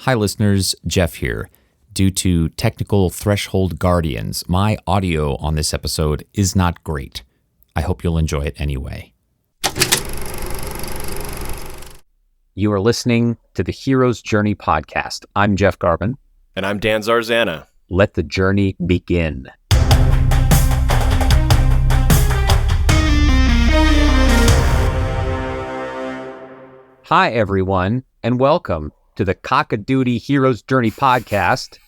Hi listeners, Jeff here. Due to technical threshold guardians, my audio on this episode is not great. I hope you'll enjoy it anyway. You are listening to the Hero's Journey podcast. I'm Jeff Garvin. And I'm Dan Zarzana. Let the journey begin. Hi, everyone, and welcome to the Cock-a-Doodie Hero's Journey podcast,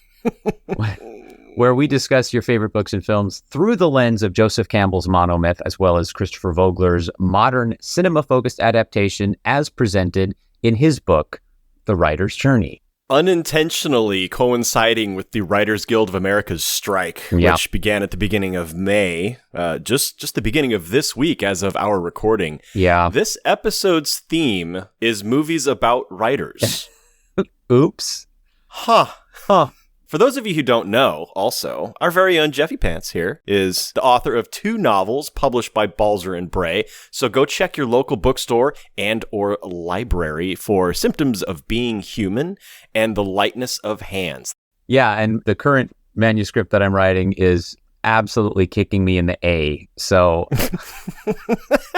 where we discuss your favorite books and films through the lens of Joseph Campbell's monomyth, as well as Christopher Vogler's modern cinema-focused adaptation as presented in his book, The Writer's Journey. Unintentionally coinciding with the Writers Guild of America's strike, which began at the beginning of May, just the beginning of this week as of our recording. Yeah. This episode's theme is movies about writers. Oops. Huh. For those of you who don't know, also, our very own Jeffy Pants here is the author of 2 novels published by Balzer and Bray. So go check your local bookstore and or library for Symptoms of Being Human and The Lightness of Hands. Yeah, and the current manuscript that I'm writing is absolutely kicking me in the A. So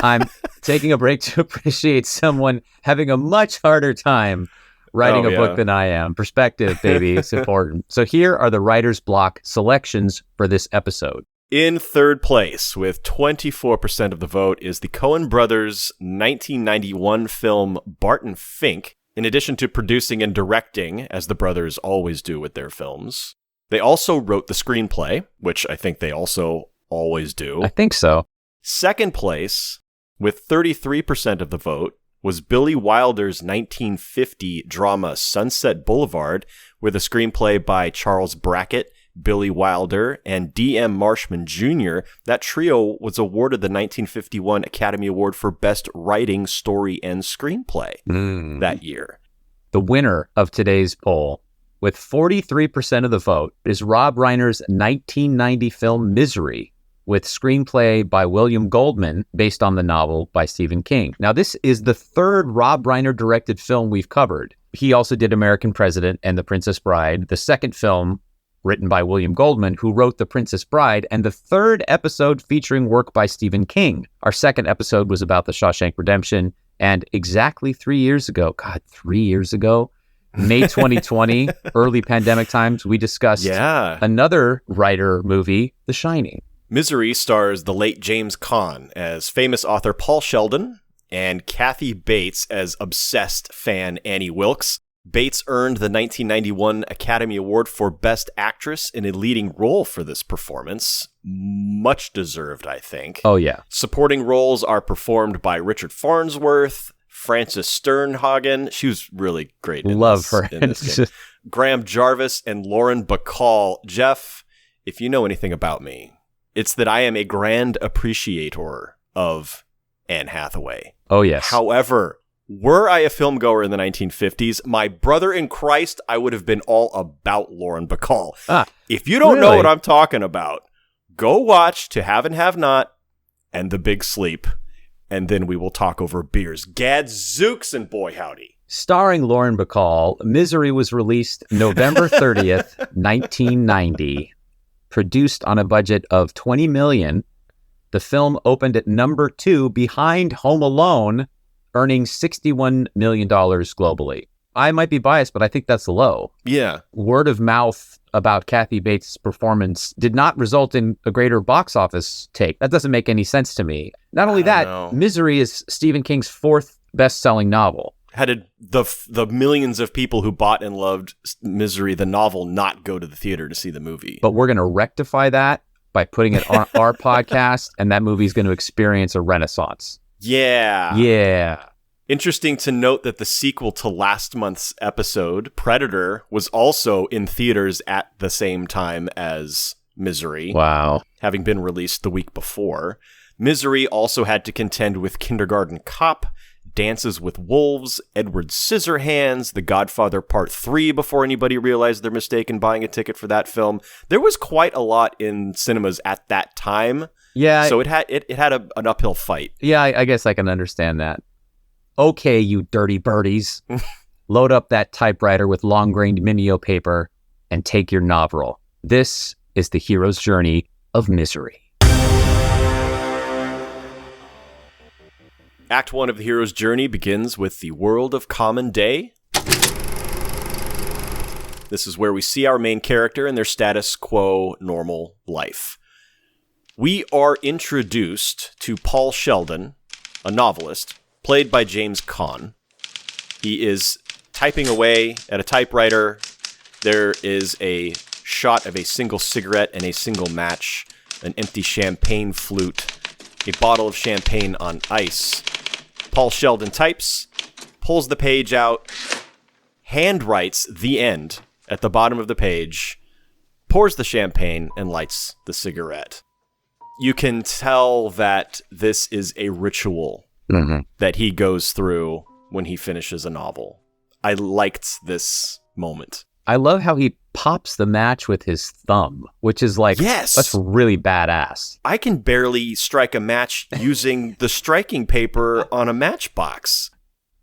I'm taking a break to appreciate someone having a much harder time writing a book than I am. Perspective, baby. It's important. So here are the writer's block selections for this episode. In third place, with 24% of the vote, is the Coen brothers' 1991 film Barton Fink. In addition to producing and directing, as the brothers always do with their films, they also wrote the screenplay, which I think they also always do. I think so. Second place, with 33% of the vote, was Billy Wilder's 1950 drama Sunset Boulevard, with a screenplay by Charles Brackett, Billy Wilder, and D.M. Marshman Jr. That trio was awarded the 1951 Academy Award for Best Writing, Story, and Screenplay that year. The winner of today's poll, with 43% of the vote, is Rob Reiner's 1990 film Misery, with screenplay by William Goldman, based on the novel by Stephen King. Now, this is the third Rob Reiner-directed film we've covered. He also did American President and The Princess Bride, the second film written by William Goldman, who wrote The Princess Bride, and the third episode featuring work by Stephen King. Our second episode was about The Shawshank Redemption, and exactly 3 years ago, May 2020, early pandemic times, we discussed another writer movie, The Shining. Misery stars the late James Caan as famous author Paul Sheldon and Kathy Bates as obsessed fan Annie Wilkes. Bates earned the 1991 Academy Award for Best Actress in a leading role for this performance. Much deserved, I think. Oh, yeah. Supporting roles are performed by Richard Farnsworth, Frances Sternhagen. She was really great in Love her. Graham Jarvis, and Lauren Bacall. Jeff, if you know anything about me, it's that I am a grand appreciator of Anne Hathaway. Oh, yes. However, were I a film goer in the 1950s, my brother in Christ, I would have been all about Lauren Bacall. If you don't know what I'm talking about, go watch To Have and Have Not and The Big Sleep, and then we will talk over beers. Gadzooks and boy howdy. Starring Lauren Bacall, Misery was released November 30th, 1990. Produced on a budget of $20 million, the film opened at number 2 behind Home Alone, earning $61 million globally. I might be biased, but I think that's low. Yeah. Word of mouth about Kathy Bates' performance did not result in a greater box office take. That doesn't make any sense to me. Not only that, Misery is Stephen King's 4th best-selling novel. How did the millions of people who bought and loved Misery, the novel, not go to the theater to see the movie? But we're going to rectify that by putting it on our podcast, and that movie's going to experience a renaissance. Yeah. Interesting to note that the sequel to last month's episode, Predator, was also in theaters at the same time as Misery. Wow. Having been released the week before. Misery also had to contend with Kindergarten Cop, Dances with Wolves, Edward Scissorhands, The Godfather Part 3 before anybody realized their mistake in buying a ticket for that film. There was quite a lot in cinemas at that time. Yeah. So it had an uphill fight. Yeah, I guess I can understand that. Okay, you dirty birdies. load up that typewriter with long-grained mimeo paper, and take your Novril. This is the hero's journey of misery. Act 1 of the hero's journey begins with the world of common day. This is where we see our main character in their status quo normal life. We are introduced to Paul Sheldon, a novelist, played by James Caan. He is typing away at a typewriter. There is a shot of a single cigarette and a single match, an empty champagne flute, a bottle of champagne on ice. Paul Sheldon types, pulls the page out, handwrites the end at the bottom of the page, pours the champagne, and lights the cigarette. You can tell that this is a ritual that he goes through when he finishes a novel. I liked this moment. I love how he pops the match with his thumb, which is like, yes, that's really badass. I can barely strike a match using the striking paper on a matchbox.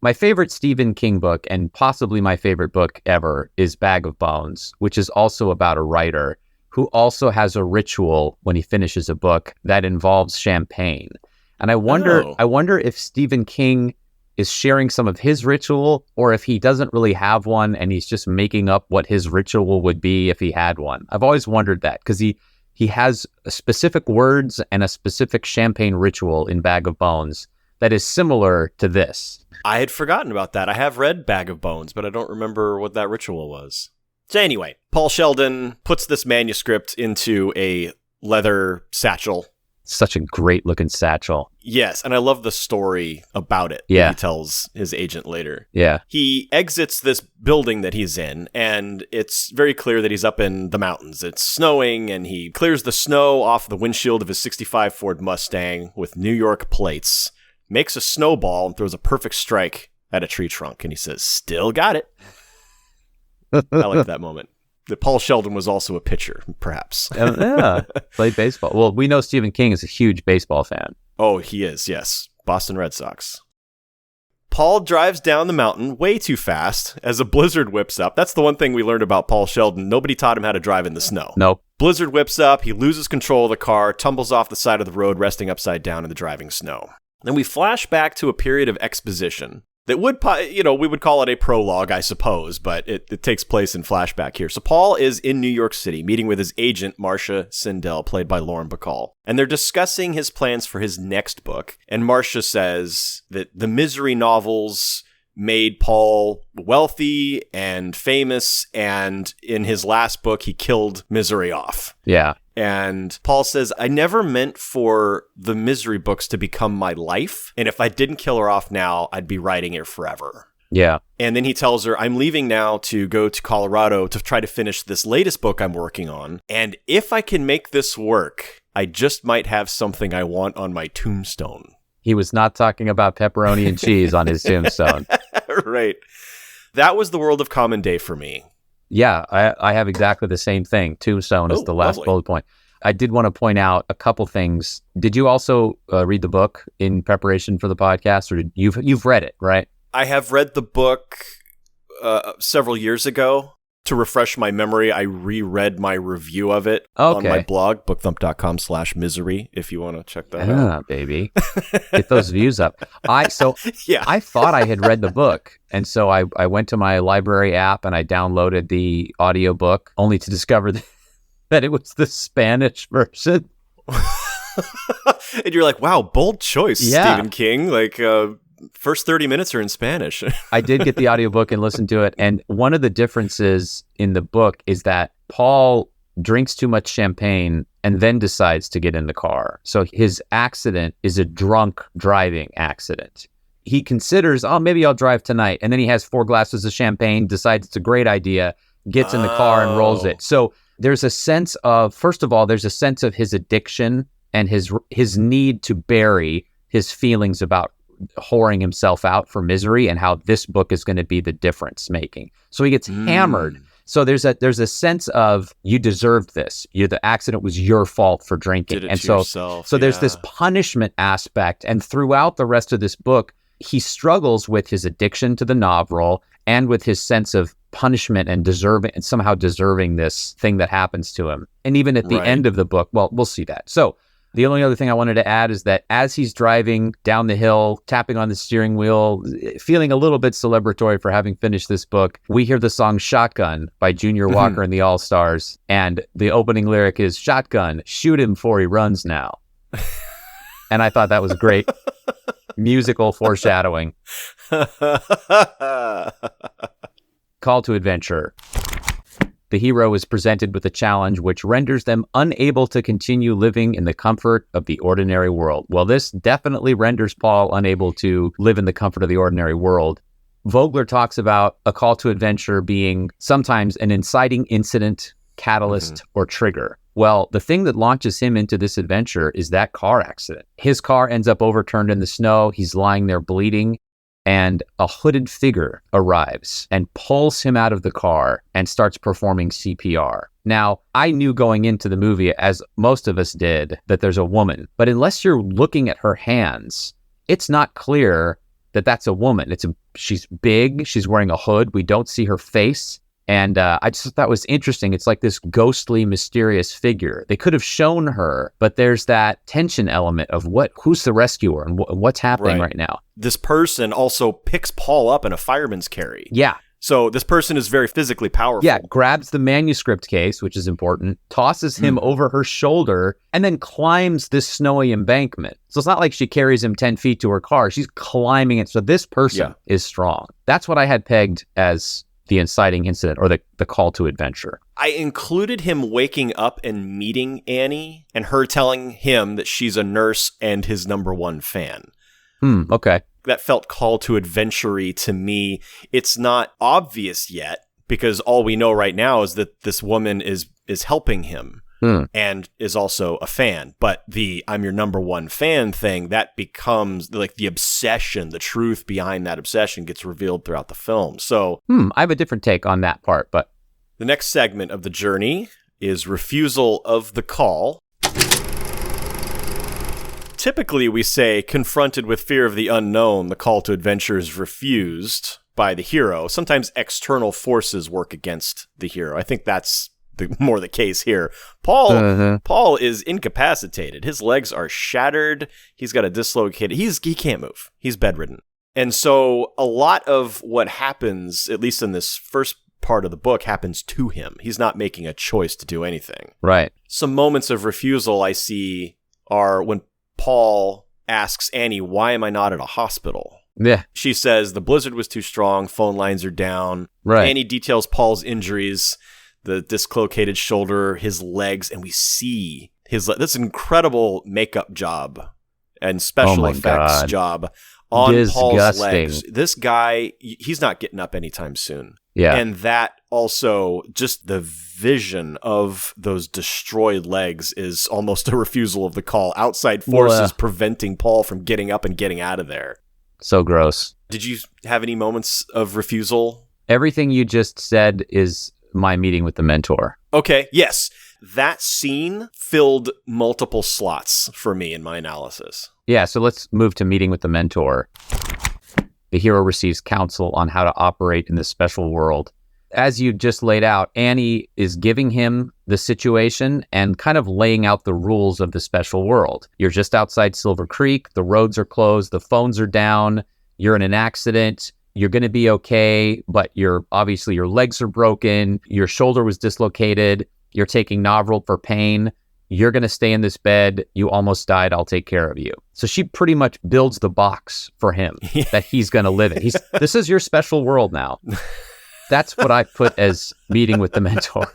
My favorite Stephen King book, and possibly my favorite book ever, is Bag of Bones, which is also about a writer who also has a ritual when he finishes a book that involves champagne. And I wonder if Stephen King is sharing some of his ritual, or if he doesn't really have one and he's just making up what his ritual would be if he had one. I've always wondered that, because he has specific words and a specific champagne ritual in Bag of Bones that is similar to this. I had forgotten about that. I have read Bag of Bones, but I don't remember what that ritual was. So anyway, Paul Sheldon puts this manuscript into a leather satchel. Such a great looking satchel. Yes, and I love the story about it that he tells his agent later. Yeah. He exits this building that he's in, and it's very clear that he's up in the mountains. It's snowing, and he clears the snow off the windshield of his 65 Ford Mustang with New York plates, makes a snowball, and throws a perfect strike at a tree trunk, and he says, "Still got it." I like that moment. That Paul Sheldon was also a pitcher, perhaps. Yeah, played baseball. Well, we know Stephen King is a huge baseball fan. Oh, he is, yes. Boston Red Sox. Paul drives down the mountain way too fast as a blizzard whips up. That's the one thing we learned about Paul Sheldon. Nobody taught him how to drive in the snow. Nope. Blizzard whips up. He loses control of the car, tumbles off the side of the road, resting upside down in the driving snow. Then we flash back to a period of exposition that would, we would call it a prologue, I suppose, but it takes place in flashback here. So Paul is in New York City, meeting with his agent, Marcia Sindel, played by Lauren Bacall. And they're discussing his plans for his next book. And Marcia says that the misery novels made Paul wealthy and famous, and in his last book, he killed misery off. Yeah. And Paul says, I never meant for the misery books to become my life. And if I didn't kill her off now, I'd be writing her forever. Yeah. And then he tells her, I'm leaving now to go to Colorado to try to finish this latest book I'm working on. And if I can make this work, I just might have something I want on my tombstone. He was not talking about pepperoni and cheese on his tombstone. Right. That was the world of common day for me. Yeah, I have exactly the same thing. Tombstone is the last bullet point. I did want to point out a couple things. Did you also read the book in preparation for the podcast, or you've read it, right? I have read the book several years ago. To refresh my memory, I reread my review of it on my blog, bookthump.com/misery, if you want to check that out. Yeah, baby. Get those views up. I thought I had read the book. And so I went to my library app and I downloaded the audiobook, only to discover that it was the Spanish version. And you're like, wow, bold choice, Stephen King. Like, first 30 minutes are in Spanish. I did get the audiobook and listen to it. And one of the differences in the book is that Paul drinks too much champagne and then decides to get in the car. So his accident is a drunk driving accident. He considers, maybe I'll drive tonight. And then he has 4 glasses of champagne, decides it's a great idea, gets in the car and rolls it. So there's a sense of, first of all, there's a sense of his addiction and his need to bury his feelings about whoring himself out for misery, and how this book is going to be the difference making. So he gets hammered. So there's a sense of, you deserved this. The accident was your fault for drinking. Did it to yourself. So there's this punishment aspect. And throughout the rest of this book, he struggles with his addiction to the Novril and with his sense of punishment and somehow deserving this thing that happens to him. And even at the end of the book, well, we'll see that. So the only other thing I wanted to add is that as he's driving down the hill, tapping on the steering wheel, feeling a little bit celebratory for having finished this book, we hear the song Shotgun by Junior Walker and the All-Stars. And the opening lyric is, "Shotgun, shoot him before he runs now." And I thought that was great musical foreshadowing. Call to adventure. The hero is presented with a challenge which renders them unable to continue living in the comfort of the ordinary world. Well, this definitely renders Paul unable to live in the comfort of the ordinary world. Vogler talks about a call to adventure being sometimes an inciting incident, catalyst, or trigger. Well, the thing that launches him into this adventure is that car accident. His car ends up overturned in the snow. He's lying there bleeding. And a hooded figure arrives and pulls him out of the car and starts performing CPR. Now, I knew going into the movie, as most of us did, that there's a woman. But unless you're looking at her hands, it's not clear that that's a woman. She's big. She's wearing a hood. We don't see her face. And I just thought it was interesting. It's like this ghostly, mysterious figure. They could have shown her, but there's that tension element of who's the rescuer and what's happening right now. This person also picks Paul up in a fireman's carry. Yeah. So this person is very physically powerful. Yeah, grabs the manuscript case, which is important, tosses him over her shoulder, and then climbs this snowy embankment. So it's not like she carries him 10 feet to her car. She's climbing it. So this person is strong. That's what I had pegged as the inciting incident or the call to adventure. I included him waking up and meeting Annie and her telling him that she's a nurse and his number one fan. Okay. That felt call to adventure-y to me. It's not obvious yet because all we know right now is that this woman is helping him and is also a fan. But the "I'm your number one fan" thing, that becomes like the obsession, the truth behind that obsession gets revealed throughout the film. So I have a different take on that part, but the next segment of the journey is refusal of the call. Typically, we say, confronted with fear of the unknown, the call to adventure is refused by the hero. Sometimes external forces work against the hero. I think that's more the case here. Paul is incapacitated. His legs are shattered. He's got a dislocated. He can't move. He's bedridden. And so a lot of what happens, at least in this first part of the book, happens to him. He's not making a choice to do anything. Right. Some moments of refusal I see are when Paul asks Annie, "Why am I not at a hospital?" Yeah. She says the blizzard was too strong. Phone lines are down. Right. Annie details Paul's injuries, the dislocated shoulder, his legs, and we see this incredible makeup job and special effects job on Paul's legs. This guy, he's not getting up anytime soon. Yeah. And that also, just the vision of those destroyed legs is almost a refusal of the call. Outside forces preventing Paul from getting up and getting out of there. So gross. Did you have any moments of refusal? Everything you just said is my meeting with the mentor. Okay, yes. That scene filled multiple slots for me in my analysis. Yeah, so let's move to meeting with the mentor. The hero receives counsel on how to operate in this special world. As you just laid out, Annie is giving him the situation and kind of laying out the rules of the special world. You're just outside Silver Creek. The roads are closed. The phones are down. You're in an accident. You're going to be okay, but obviously your legs are broken. Your shoulder was dislocated. You're taking Novril for pain. You're going to stay in this bed. You almost died. I'll take care of you. So she pretty much builds the box for him that he's going to live in. This is your special world now. That's what I put as meeting with the mentor.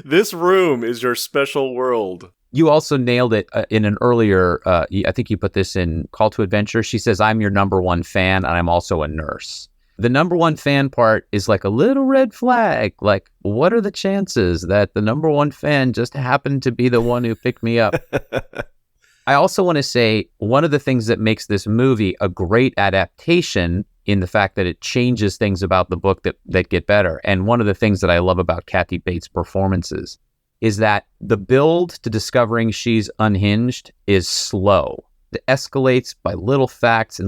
This room is your special world. You also nailed it in an earlier, I think you put this in Call to Adventure. She says, "I'm your number one fan, and I'm also a nurse." The number one fan part is like a little red flag. Like, what are the chances that the number one fan just happened to be the one who picked me up? I also want to say one of the things that makes this movie a great adaptation in the fact that it changes things about the book that get better. And one of the things that I love about Kathy Bates' performances is that the build to discovering she's unhinged is slow. just escalates by little facts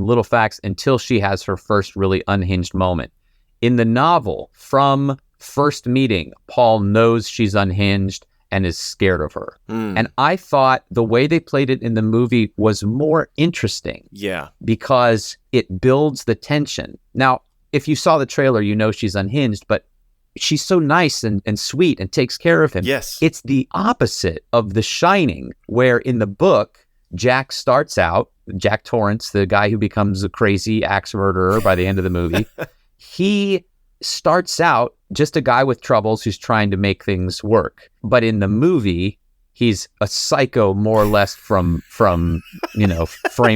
until she has her first really unhinged moment. In the novel, from first meeting, Paul knows she's unhinged and is scared of her. And I thought the way they played it in the movie was more interesting. Yeah. Because it builds the tension. Now, if you saw the trailer, you know she's unhinged, but she's so nice and sweet and takes care of him. Yes. It's the opposite of The Shining, where in the book, Jack Torrance, the guy who becomes a crazy axe murderer by the end of the movie, he starts out just a guy with troubles who's trying to make things work. But in the movie, he's a psycho more or less from frame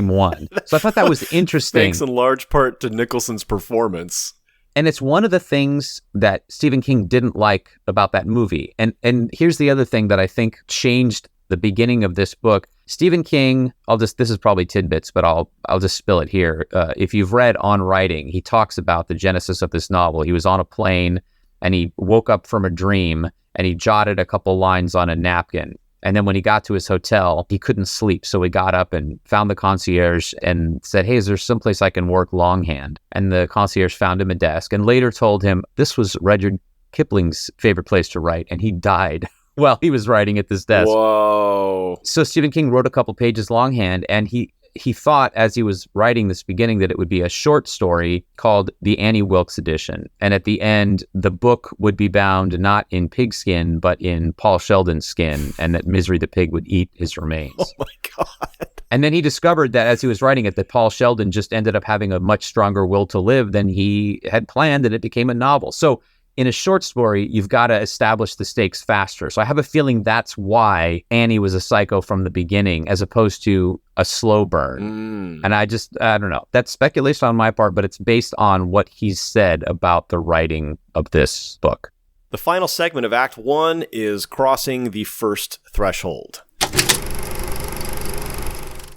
one. So I thought that was interesting. Thanks in large part to Nicholson's performance. And it's one of the things that Stephen King didn't like about that movie. And here's the other thing that I think changed the beginning of this book. Stephen King, this is probably tidbits, but I'll just spill it here. If you've read On Writing, he talks about the genesis of this novel. He was on a plane and he woke up from a dream and he jotted a couple lines on a napkin. And then when he got to his hotel, he couldn't sleep. So he got up and found the concierge and said, "Hey, is there someplace I can work longhand?" And the concierge found him a desk and later told him this was Rudyard Kipling's favorite place to write. And he died while he was writing at this desk. Whoa. So Stephen King wrote a couple pages longhand, and he thought as he was writing this beginning that it would be a short story called The Annie Wilkes Edition. And at the end, the book would be bound not in pigskin, but in Paul Sheldon's skin, and that Misery the pig would eat his remains. Oh my God. And then he discovered that as he was writing it, that Paul Sheldon just ended up having a much stronger will to live than he had planned, and it became a novel. So in a short story, you've got to establish the stakes faster. So I have a feeling that's why Annie was a psycho from the beginning, as opposed to a slow burn. And I don't know. That's speculation on my part, but it's based on what he's said about the writing of this book. The final segment of Act 1 is crossing the first threshold.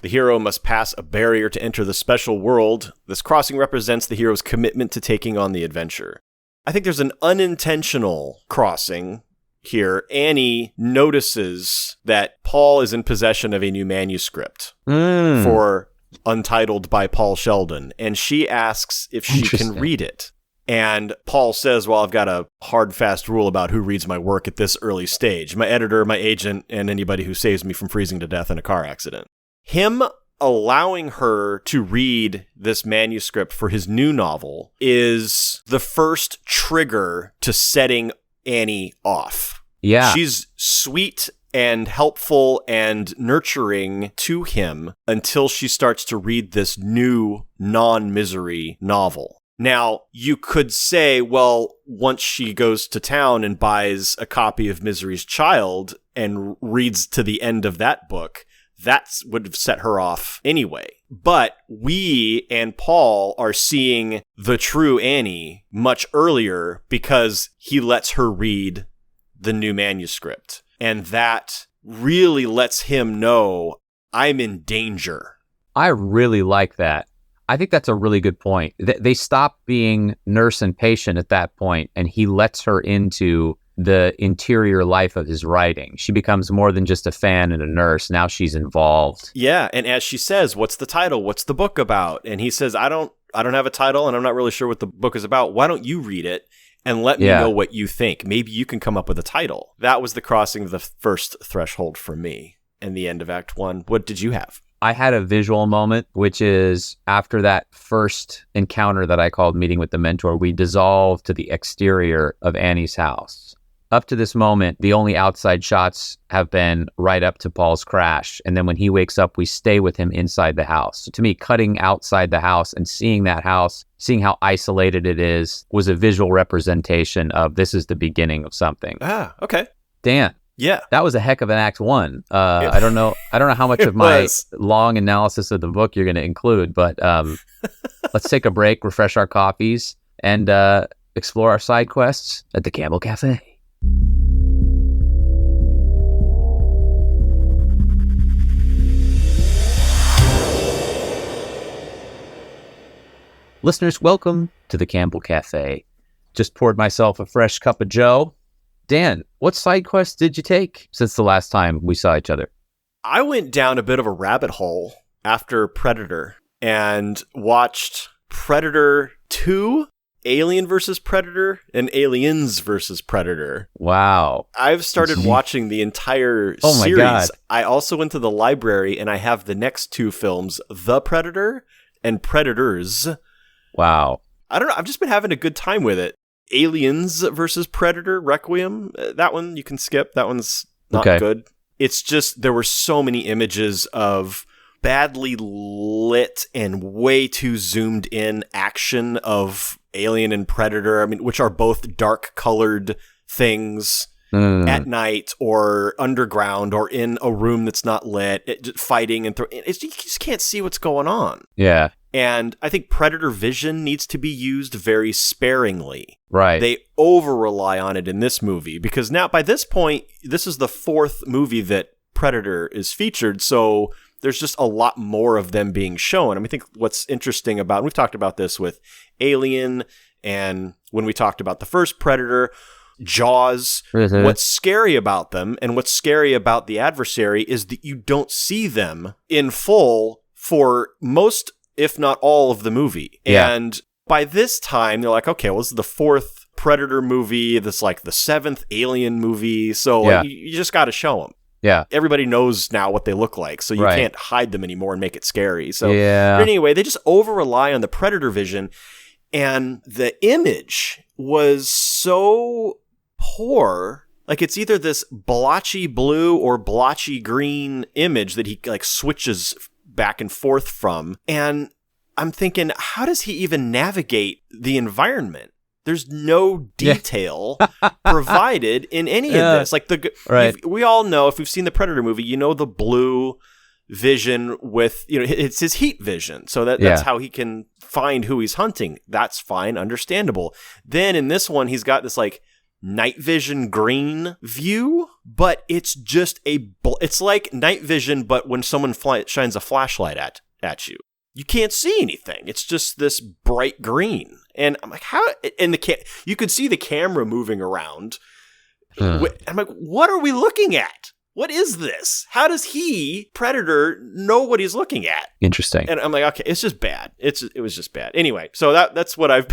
The hero must pass a barrier to enter the special world. This crossing represents the hero's commitment to taking on the adventure. I think there's an unintentional crossing here. Annie notices that Paul is in possession of a new manuscript for Untitled by Paul Sheldon, and she asks if she can read it. And Paul says, well, I've got a hard, fast rule about who reads my work at this early stage. My editor, my agent, and anybody who saves me from freezing to death in a car accident. Him allowing her to read this manuscript for his new novel is the first trigger to setting Annie off. Yeah. She's sweet and helpful and nurturing to him until she starts to read this new non-misery novel. Now, you could say, well, once she goes to town and buys a copy of Misery's Child and reads to the end of that book, that would have set her off anyway. But we and Paul are seeing the true Annie much earlier because he lets her read the new manuscript. And that really lets him know, I'm in danger. I really like that. I think that's a really good point. They stop being nurse and patient at that point, and he lets her into the interior life of his writing. She becomes more than just a fan and a nurse. Now she's involved. Yeah, and as she says, what's the title? What's the book about? And he says, I don't have a title, and I'm not really sure what the book is about. Why don't you read it and let me know what you think? Maybe you can come up with a title. That was the crossing of the first threshold for me and the end of Act 1. What did you have? I had a visual moment, which is after that first encounter that I called Meeting with the Mentor, we dissolve to the exterior of Annie's house. Up to this moment, the only outside shots have been right up to Paul's crash. And then when he wakes up, we stay with him inside the house. So to me, cutting outside the house and seeing that house, seeing how isolated it is, was a visual representation of this is the beginning of something. Ah, okay. Dan. Yeah. That was a heck of an Act 1. I don't know how much of my long analysis of the book you're going to include, but let's take a break, refresh our coffees, and explore our side quests at the Campbell Cafe. Listeners, welcome to the Campbell Cafe. Just poured myself a fresh cup of joe. Dan, what side quests did you take since the last time we saw each other? I went down a bit of a rabbit hole after Predator and watched Predator 2, Alien versus Predator, and Aliens versus Predator. Wow. I've started watching the entire Oh my series. God. I also went to the library and I have the next 2 films, The Predator and Predators. Wow. I don't know. I've just been having a good time with it. Aliens versus Predator, Requiem. That one you can skip. That one's not good. It's just there were so many images of badly lit and way too zoomed in action of Alien and Predator, I mean, which are both dark colored things at night or underground or in a room that's not lit, just fighting and you just can't see what's going on. Yeah. And I think Predator vision needs to be used very sparingly. Right. They over-rely on it in this movie because now by this point, this is the 4th movie that Predator is featured, so there's just a lot more of them being shown. I mean, I think what's interesting about, and we've talked about this with Alien and when we talked about the first Predator, Jaws, what's scary about them and what's scary about the adversary is that you don't see them in full for most, if not all, of the movie. Yeah. And by this time, they're like, okay, well, this is the 4th Predator movie. This is like the 7th Alien movie. So you just got to show them. Yeah. Everybody knows now what they look like, so you can't hide them anymore and make it scary. So but anyway, they just over-rely on the Predator vision, and the image was so poor. Like, it's either this blotchy blue or blotchy green image that he like switches back and forth from. And I'm thinking, how does he even navigate the environment? There's no detail provided in any of this. Like we all know, if we've seen the Predator movie, you know the blue vision with, it's his heat vision. So that's how he can find who he's hunting. That's fine, understandable. Then in this one, he's got this like night vision green view, but it's just it's like night vision, but when someone shines a flashlight at you. You can't see anything. It's just this bright green. And I'm like, how? And you could see the camera moving around. I'm like, what are we looking at? What is this? How does Predator, know what he's looking at? Interesting. And I'm like, okay, it's just bad. It was just bad. Anyway, so that's what I've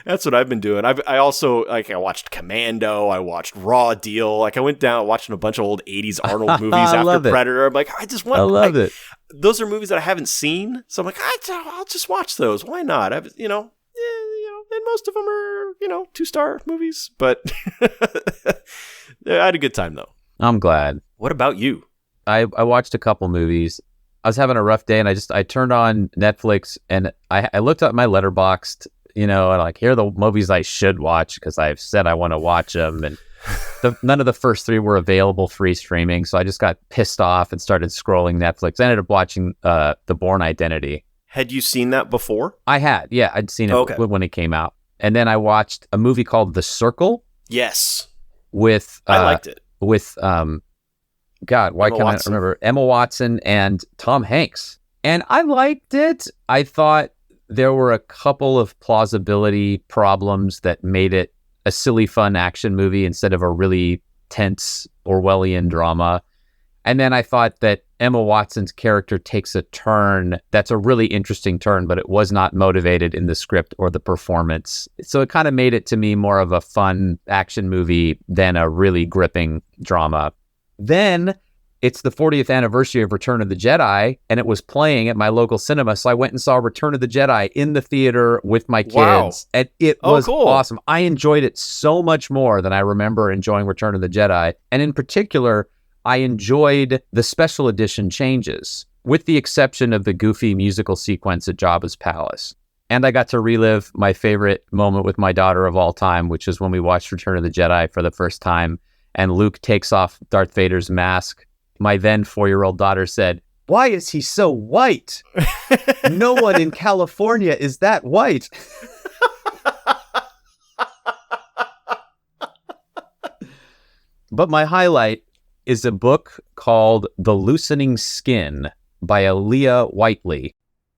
that's what I've been doing. I also I watched Commando. I watched Raw Deal. Like I went down watching a bunch of old 80s Arnold movies after Predator. I'm like, I love it. Those are movies that I haven't sing. So I'm like, I'll just watch those. Why not? And most of them are, 2-star movies, but I had a good time though. I'm glad. What about you? I watched a couple movies. I was having a rough day and I turned on Netflix and I looked up my Letterboxd, and like, here are the movies I should watch because I've said I want to watch them. And none of the first 3 were available free streaming. So I just got pissed off and started scrolling Netflix. I ended up watching The Bourne Identity. Had you seen that before? I had. Yeah, I'd seen it when it came out. And then I watched a movie called The Circle. Yes. I liked it. With, God, why can't I remember? Emma Watson and Tom Hanks. And I liked it. I thought there were a couple of plausibility problems that made it a silly, fun action movie instead of a really tense Orwellian drama. And then I thought that Emma Watson's character takes a turn that's a really interesting turn, but it was not motivated in the script or the performance. So it kind of made it to me more of a fun action movie than a really gripping drama. Then it's the 40th anniversary of Return of the Jedi, and it was playing at my local cinema. So I went and saw Return of the Jedi in the theater with my kids. Wow. And it was awesome. I enjoyed it so much more than I remember enjoying Return of the Jedi. And in particular, I enjoyed the special edition changes, with the exception of the goofy musical sequence at Jabba's palace. And I got to relive my favorite moment with my daughter of all time, which is when we watched Return of the Jedi for the first time, and Luke takes off Darth Vader's mask. My then 4-year-old daughter said, "Why is he so white? No one in California is that white." But my highlight is a book called The Loosening Skin by Aaliyah Whiteley.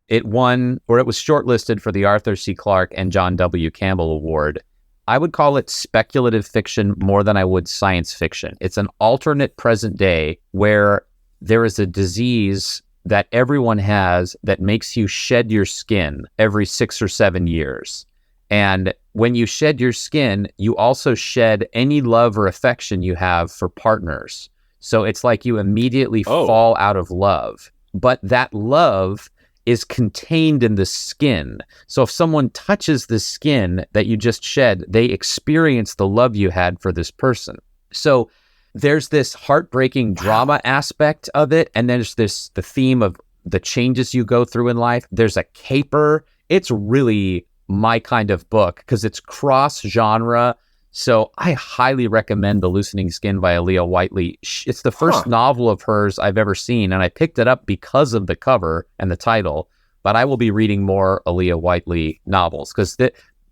It was shortlisted for the Arthur C. Clarke and John W. Campbell Award. I would call it speculative fiction more than I would science fiction. It's an alternate present day where there is a disease that everyone has that makes you shed your skin every 6 or 7 years. And when you shed your skin, you also shed any love or affection you have for partners. So it's like you immediately fall out of love. But that love is contained in the skin. So if someone touches the skin that you just shed, they experience the love you had for this person. So there's this heartbreaking drama aspect of it. And there's the theme of the changes you go through in life. There's a caper. It's really my kind of book because it's cross-genre. So I highly recommend The Loosening Skin by Aaliyah Whiteley. It's the first novel of hers I've ever seen, and I picked it up because of the cover and the title, but I will be reading more Aaliyah Whiteley novels because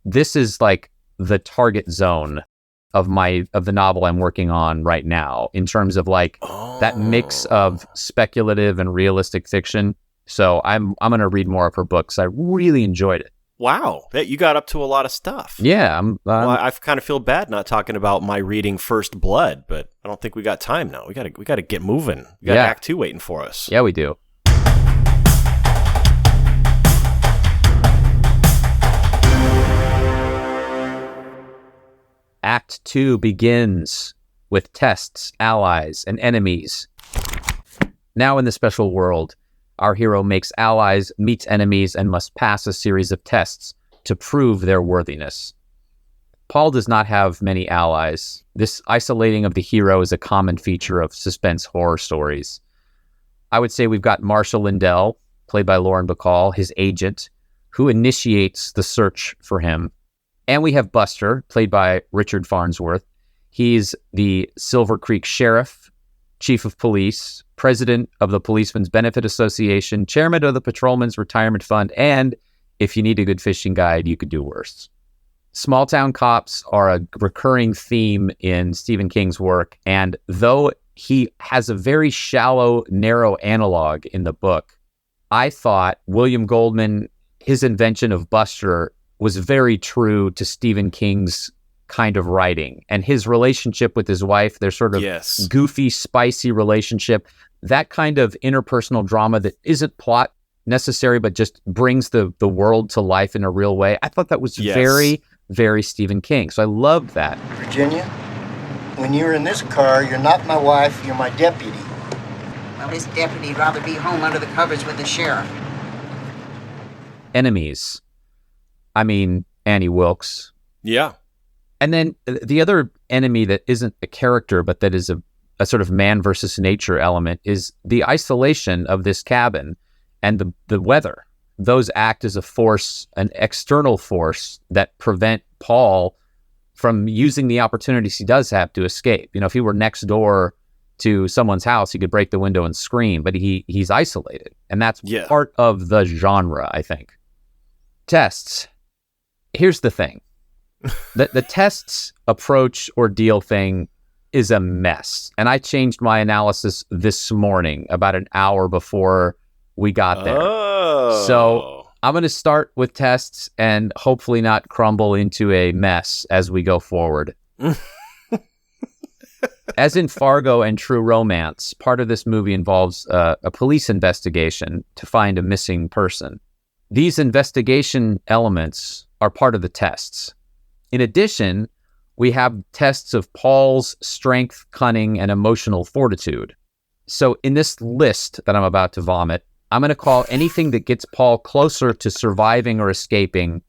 this is like the target zone of the novel I'm working on right now in terms of like that mix of speculative and realistic fiction. So I'm going to read more of her books. I really enjoyed it. Wow, you got up to a lot of stuff. Yeah. Well, I kind of feel bad not talking about my reading First Blood, but I don't think we got time now. We got to get moving. We got Act 2 waiting for us. Yeah, we do. Act 2 begins with tests, allies, and enemies. Now in the special world, our hero makes allies, meets enemies, and must pass a series of tests to prove their worthiness. Paul does not have many allies. This isolating of the hero is a common feature of suspense horror stories. I would say we've got Marshall Lindell, played by Lauren Bacall, his agent, who initiates the search for him. And we have Buster, played by Richard Farnsworth. He's the Silver Creek Sheriff, Chief of Police, President of the Policemen's Benefit Association, Chairman of the Patrolmen's Retirement Fund, and if you need a good fishing guide, you could do worse. Small town cops are a recurring theme in Stephen King's work, and though he has a very shallow, narrow analog in the book, I thought William Goldman, his invention of Buster, was very true to Stephen King's kind of writing. And his relationship with his wife, their sort of goofy, spicy relationship, that kind of interpersonal drama that isn't plot necessary, but just brings the world to life in a real way. I thought that was very, very Stephen King. So I loved that. Virginia, when you're in this car, you're not my wife, you're my deputy. Well, this deputy'd rather be home under the covers with the sheriff. Enemies. I mean, Annie Wilkes. Yeah. And then the other enemy that isn't a character, but that is a sort of man versus nature element is the isolation of this cabin and the weather. Those act as a force, an external force that prevent Paul from using the opportunities he does have to escape. You know, if he were next door to someone's house, he could break the window and scream, but he's isolated. And that's part of the genre, I think. Tests. Here's the thing. The tests approach ordeal thing is a mess. And I changed my analysis this morning, about an hour before we got there. So I'm going to start with tests and hopefully not crumble into a mess as we go forward. As in Fargo and True Romance, part of this movie involves a police investigation to find a missing person. These investigation elements are part of the tests. In addition, we have tests of Paul's strength, cunning, and emotional fortitude. So in this list that I'm about to vomit, I'm going to call anything that gets Paul closer to surviving or escaping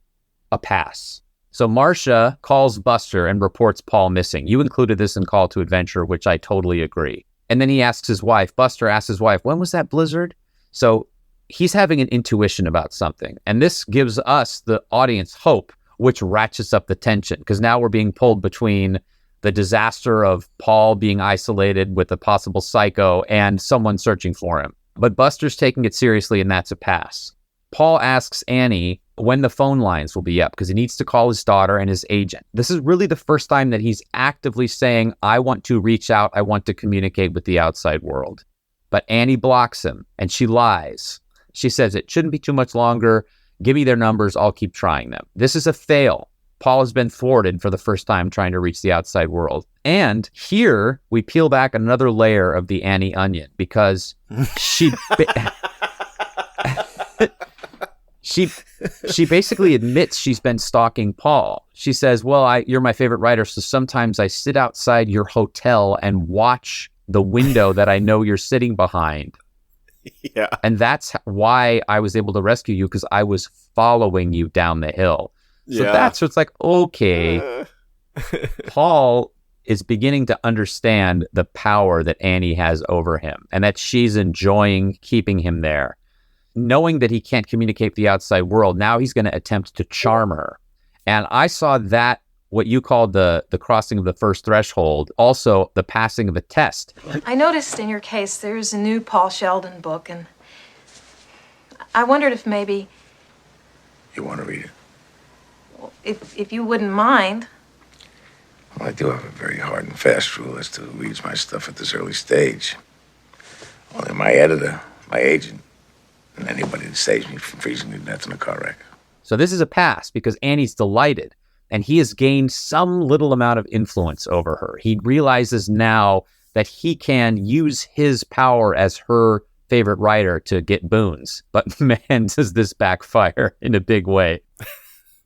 a pass. So Marcia calls Buster and reports Paul missing. You included this in Call to Adventure, which I totally agree. And then he asks his wife, Buster asks his wife, when was that blizzard? So he's having an intuition about something. And this gives us, the audience, hope, which ratchets up the tension, because now we're being pulled between the disaster of Paul being isolated with a possible psycho and someone searching for him. But Buster's taking it seriously, and that's a pass. Paul asks Annie when the phone lines will be up, because he needs to call his daughter and his agent. This is really the first time that he's actively saying, I want to reach out, I want to communicate with the outside world. But Annie blocks him, and she lies. She says, it shouldn't be too much longer. Give me their numbers. I'll keep trying them. This is a fail. Paul has been thwarted for the first time trying to reach the outside world. And here we peel back another layer of the Annie onion, because She basically admits she's been stalking Paul. She says, well, you're my favorite writer, so sometimes I sit outside your hotel and watch the window that I know you're sitting behind. Yeah. And that's why I was able to rescue you, because I was following you down the hill. So that's what's like, okay, Paul is beginning to understand the power that Annie has over him and that she's enjoying keeping him there. Knowing that he can't communicate with the outside world, now he's going to attempt to charm her. And I saw that, what you called the crossing of the first threshold, also the passing of a test. I noticed in your case there's a new Paul Sheldon book, and I wondered if maybe... You want to read it? If you wouldn't mind. Well, I do have a very hard and fast rule as to who reads my stuff at this early stage. Only my editor, my agent, and anybody that saves me from freezing to death in a car wreck. So this is a pass because Annie's delighted, and he has gained some little amount of influence over her. He realizes now that he can use his power as her favorite writer to get boons. But man, does this backfire in a big way.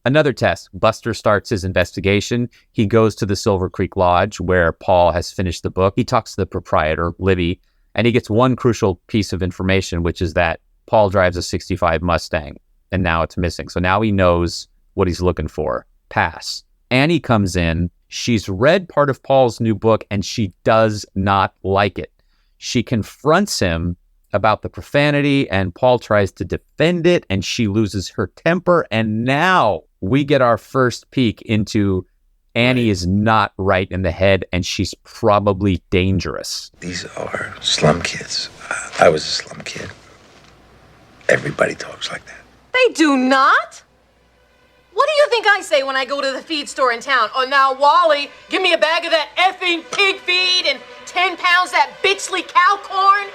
Another test. Buster starts his investigation. He goes to the Silver Creek Lodge where Paul has finished the book. He talks to the proprietor, Libby, and he gets one crucial piece of information, which is that Paul drives a 65 Mustang, and now it's missing. So now he knows what he's looking for. Pass. Annie comes in. She's read part of Paul's new book, and she does not like it. She confronts him about the profanity, and Paul tries to defend it, and she loses her temper. And now we get our first peek into Annie is not right in the head, and she's probably dangerous. These are slum kids. I was a slum kid. Everybody talks like that. They do not? What do you think I say when I go to the feed store in town? Oh, now, Wally, give me a bag of that effing pig feed and 10 pounds that bitchly cow corn.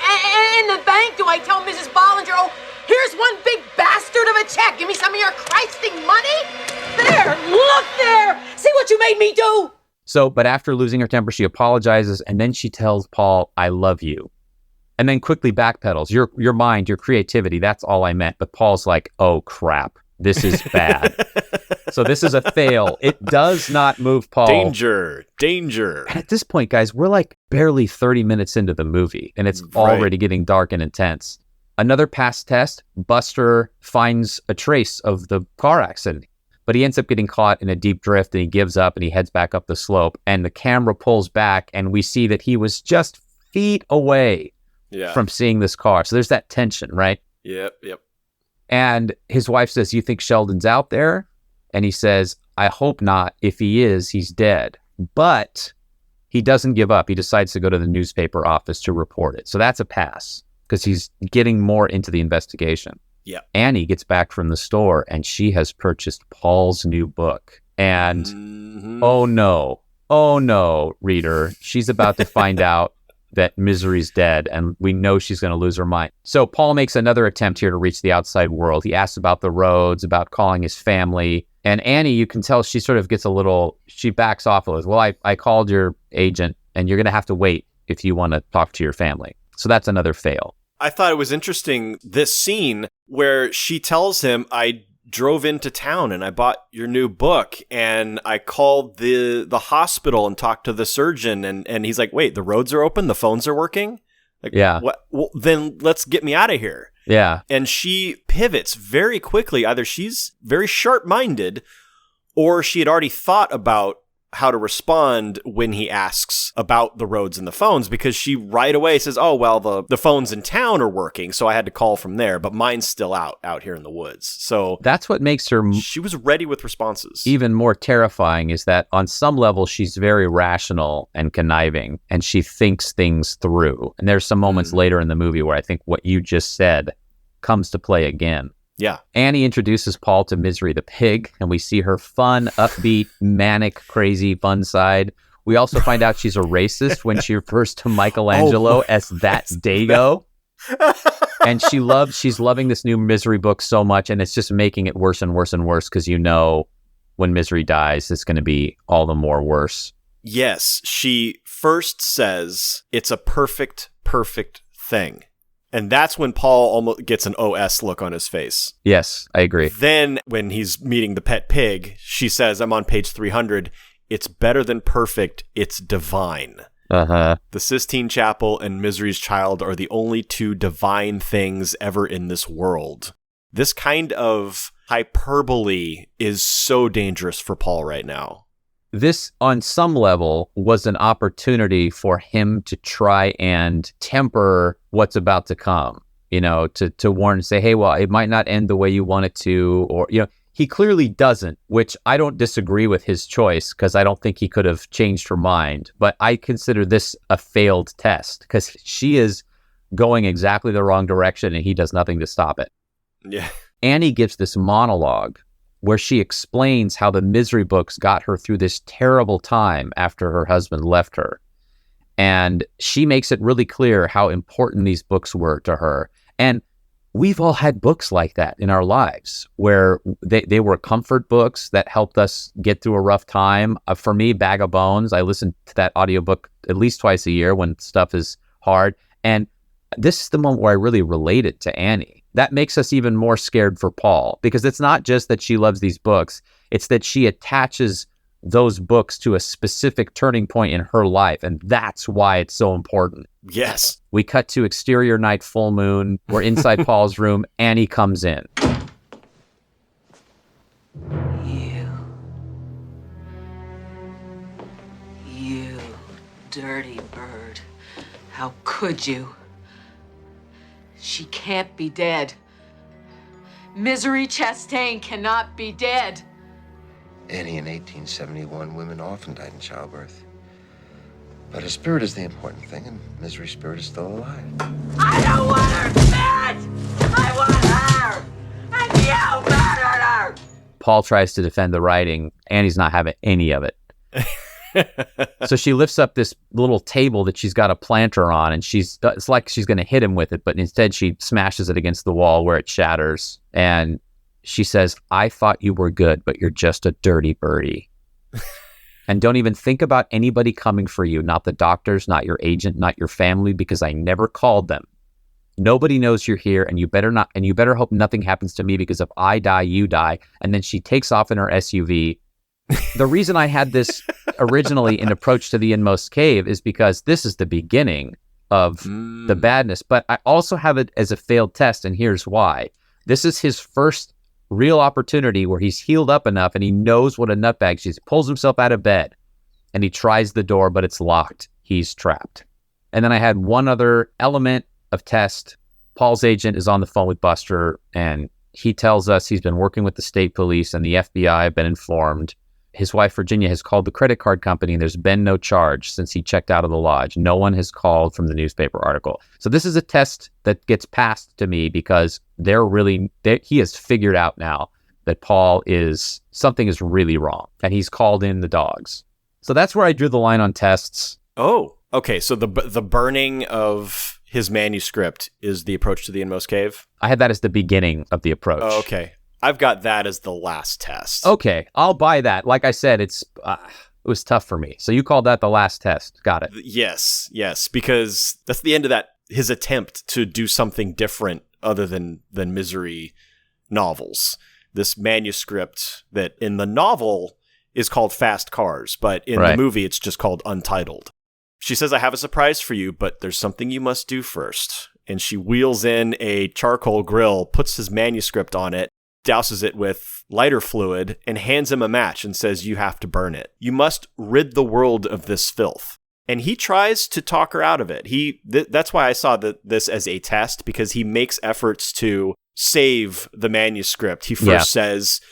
And in the bank, do I tell Mrs. Bollinger, oh, here's one big bastard of a check. Give me some of your Christing money. There, look there. See what you made me do? So, but after losing her temper, she apologizes, and then she tells Paul, I love you. And then quickly backpedals. Your mind, your creativity, that's all I meant. But Paul's like, oh, crap. This is bad. So this is a fail. It does not move Paul. Danger. And at this point, guys, we're like barely 30 minutes into the movie, and it's already getting dark and intense. Another pass test, Buster finds a trace of the car accident, but he ends up getting caught in a deep drift, and he gives up, and he heads back up the slope, and the camera pulls back, and we see that he was just feet away from seeing this car. So there's that tension, right? Yep. And his wife says, you think Sheldon's out there? And he says, I hope not. If he is, he's dead. But he doesn't give up. He decides to go to the newspaper office to report it. So that's a pass because he's getting more into the investigation. Yeah. Annie gets back from the store and she has purchased Paul's new book. And oh no, reader, she's about to find out that Misery's dead, and we know she's going to lose her mind. So Paul makes another attempt here to reach the outside world. He asks about the roads, about calling his family. And Annie, you can tell she sort of gets she backs off a little. Well, I called your agent, and you're going to have to wait if you want to talk to your family. So that's another fail. I thought it was interesting, this scene where she tells him, I drove into town and I bought your new book, and I called the hospital and talked to the surgeon, and he's like, wait, the roads are open, the phones are working? Like, yeah. What? Well, then let's get me out of here. Yeah. And she pivots very quickly. Either she's very sharp-minded, or she had already thought about how to respond when he asks about the roads and the phones, because she right away says, oh, well, the phones in town are working, so I had to call from there, but mine's still out here in the woods. So that's what makes her... She was ready with responses. Even more terrifying is that on some level, she's very rational and conniving, and she thinks things through. And there's some moments later in the movie where I think what you just said comes to play again. Yeah. Annie introduces Paul to Misery the pig, and we see her fun, upbeat, manic, crazy, fun side. We also find out she's a racist when she refers to Michelangelo as that Dago. And she's loving this new Misery book so much, and it's just making it worse and worse and worse, because when Misery dies, it's going to be all the more worse. Yes. She first says it's a perfect thing. And that's when Paul almost gets an OS look on his face. Yes, I agree. Then when he's meeting the pet pig, she says, I'm on page 300. It's better than perfect. It's divine. Uh-huh. The Sistine Chapel and Misery's Child are the only two divine things ever in this world. This kind of hyperbole is so dangerous for Paul right now. This, on some level, was an opportunity for him to try and temper what's about to come, to warn and say, hey, well, it might not end the way you want it to, or, he clearly doesn't, which I don't disagree with his choice because I don't think he could have changed her mind. But I consider this a failed test because she is going exactly the wrong direction and he does nothing to stop it. Yeah. Annie gives this monologue where she explains how the Misery books got her through this terrible time after her husband left her. And she makes it really clear how important these books were to her. And we've all had books like that in our lives where they were comfort books that helped us get through a rough time. For me, Bag of Bones, I listen to that audiobook at least twice a year when stuff is hard. And this is the moment where I really related to Annie. That makes us even more scared for Paul because it's not just that she loves these books. It's that she attaches those books to a specific turning point in her life. And that's why it's so important. Yes. We cut to exterior night, full moon. We're inside Paul's room. Annie comes in. You dirty bird. How could you? She can't be dead. Misery Chastain cannot be dead. Annie, in 1871, women often died in childbirth. But her spirit is the important thing, and Misery's spirit is still alive. I don't want her spirit! I want her! And you murdered her! Paul tries to defend the writing. Annie's not having any of it. So she lifts up this little table that she's got a planter on, and it's like she's going to hit him with it, but instead she smashes it against the wall where it shatters. And she says, I thought you were good, but you're just a dirty birdie. And don't even think about anybody coming for you, not the doctors, not your agent, not your family, because I never called them. Nobody knows you're here, and you better hope nothing happens to me, because if I die, you die. And then she takes off in her SUV. The reason I had this originally in Approach to the Inmost Cave is because this is the beginning of the badness, but I also have it as a failed test, and here's why. This is his first real opportunity where he's healed up enough and he knows what a nutbag she is. He pulls himself out of bed and he tries the door, but it's locked. He's trapped. And then I had one other element of test. Paul's agent is on the phone with Buster, and he tells us he's been working with the state police and the FBI have been informed. His wife, Virginia, has called the credit card company, and there's been no charge since he checked out of the lodge. No one has called from the newspaper article. So this is a test that gets passed to me because he has figured out now that something is really wrong, and he's called in the dogs. So that's where I drew the line on tests. Oh, okay. So the burning of his manuscript is the Approach to the Inmost Cave? I had that as the beginning of the Approach. Oh, okay. I've got that as the last test. Okay, I'll buy that. Like I said, it was tough for me. So you called that the last test. Got it. Yes, because that's the end of that, his attempt to do something different other than Misery novels. This manuscript that in the novel is called Fast Cars, but in the movie it's just called Untitled. She says, I have a surprise for you, but there's something you must do first. And she wheels in a charcoal grill, puts his manuscript on it, douses it with lighter fluid, and hands him a match and says, you have to burn it. You must rid the world of this filth. And he tries to talk her out of it. That's why I saw this as a test, because he makes efforts to save the manuscript. He first says,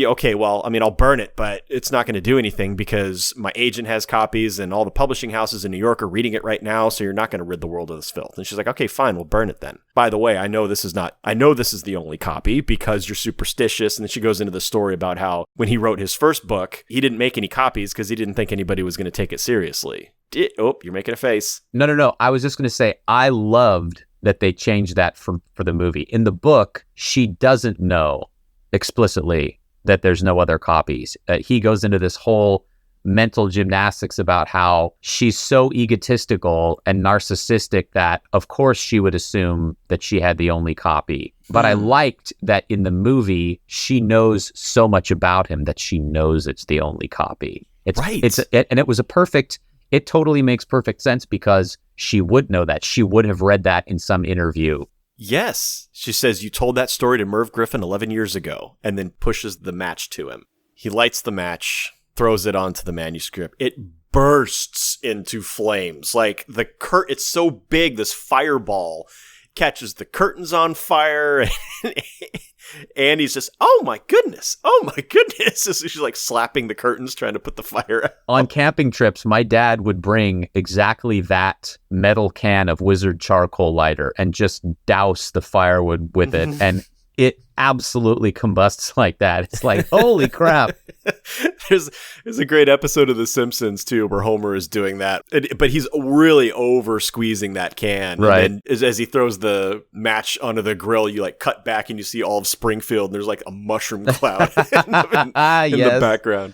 okay, well, I mean, I'll burn it, but it's not going to do anything because my agent has copies and all the publishing houses in New York are reading it right now, so you're not going to rid the world of this filth. And she's like, okay, fine, we'll burn it then. By the way, I know this is the only copy because you're superstitious. And then she goes into the story about how when he wrote his first book, he didn't make any copies because he didn't think anybody was going to take it seriously. Oh, you're making a face. No. I was just going to say, I loved that they changed that for the movie. In the book, she doesn't know explicitly that there's no other copies. He goes into this whole mental gymnastics about how she's so egotistical and narcissistic that, of course, she would assume that she had the only copy. But I liked that in the movie, she knows so much about him that she knows it's the only copy. It totally makes perfect sense because she would know that. She would have read that in some interview. Yes. She says, you told that story to Merv Griffin 11 years ago, and then pushes the match to him. He lights the match, throws it onto the manuscript. It bursts into flames. Like it's so big, this fireball catches the curtains on fire. And he's just, oh my goodness. So she's like slapping the curtains, trying to put the fire out. On camping trips, my dad would bring exactly that metal can of Wizard charcoal lighter and just douse the firewood with it. And it absolutely combusts like that. It's like, holy crap. There's a great episode of The Simpsons, too, where Homer is doing that. But he's really over squeezing that can. Right. And then as he throws the match onto the grill, you like cut back and you see all of Springfield, and there's like a mushroom cloud in the background.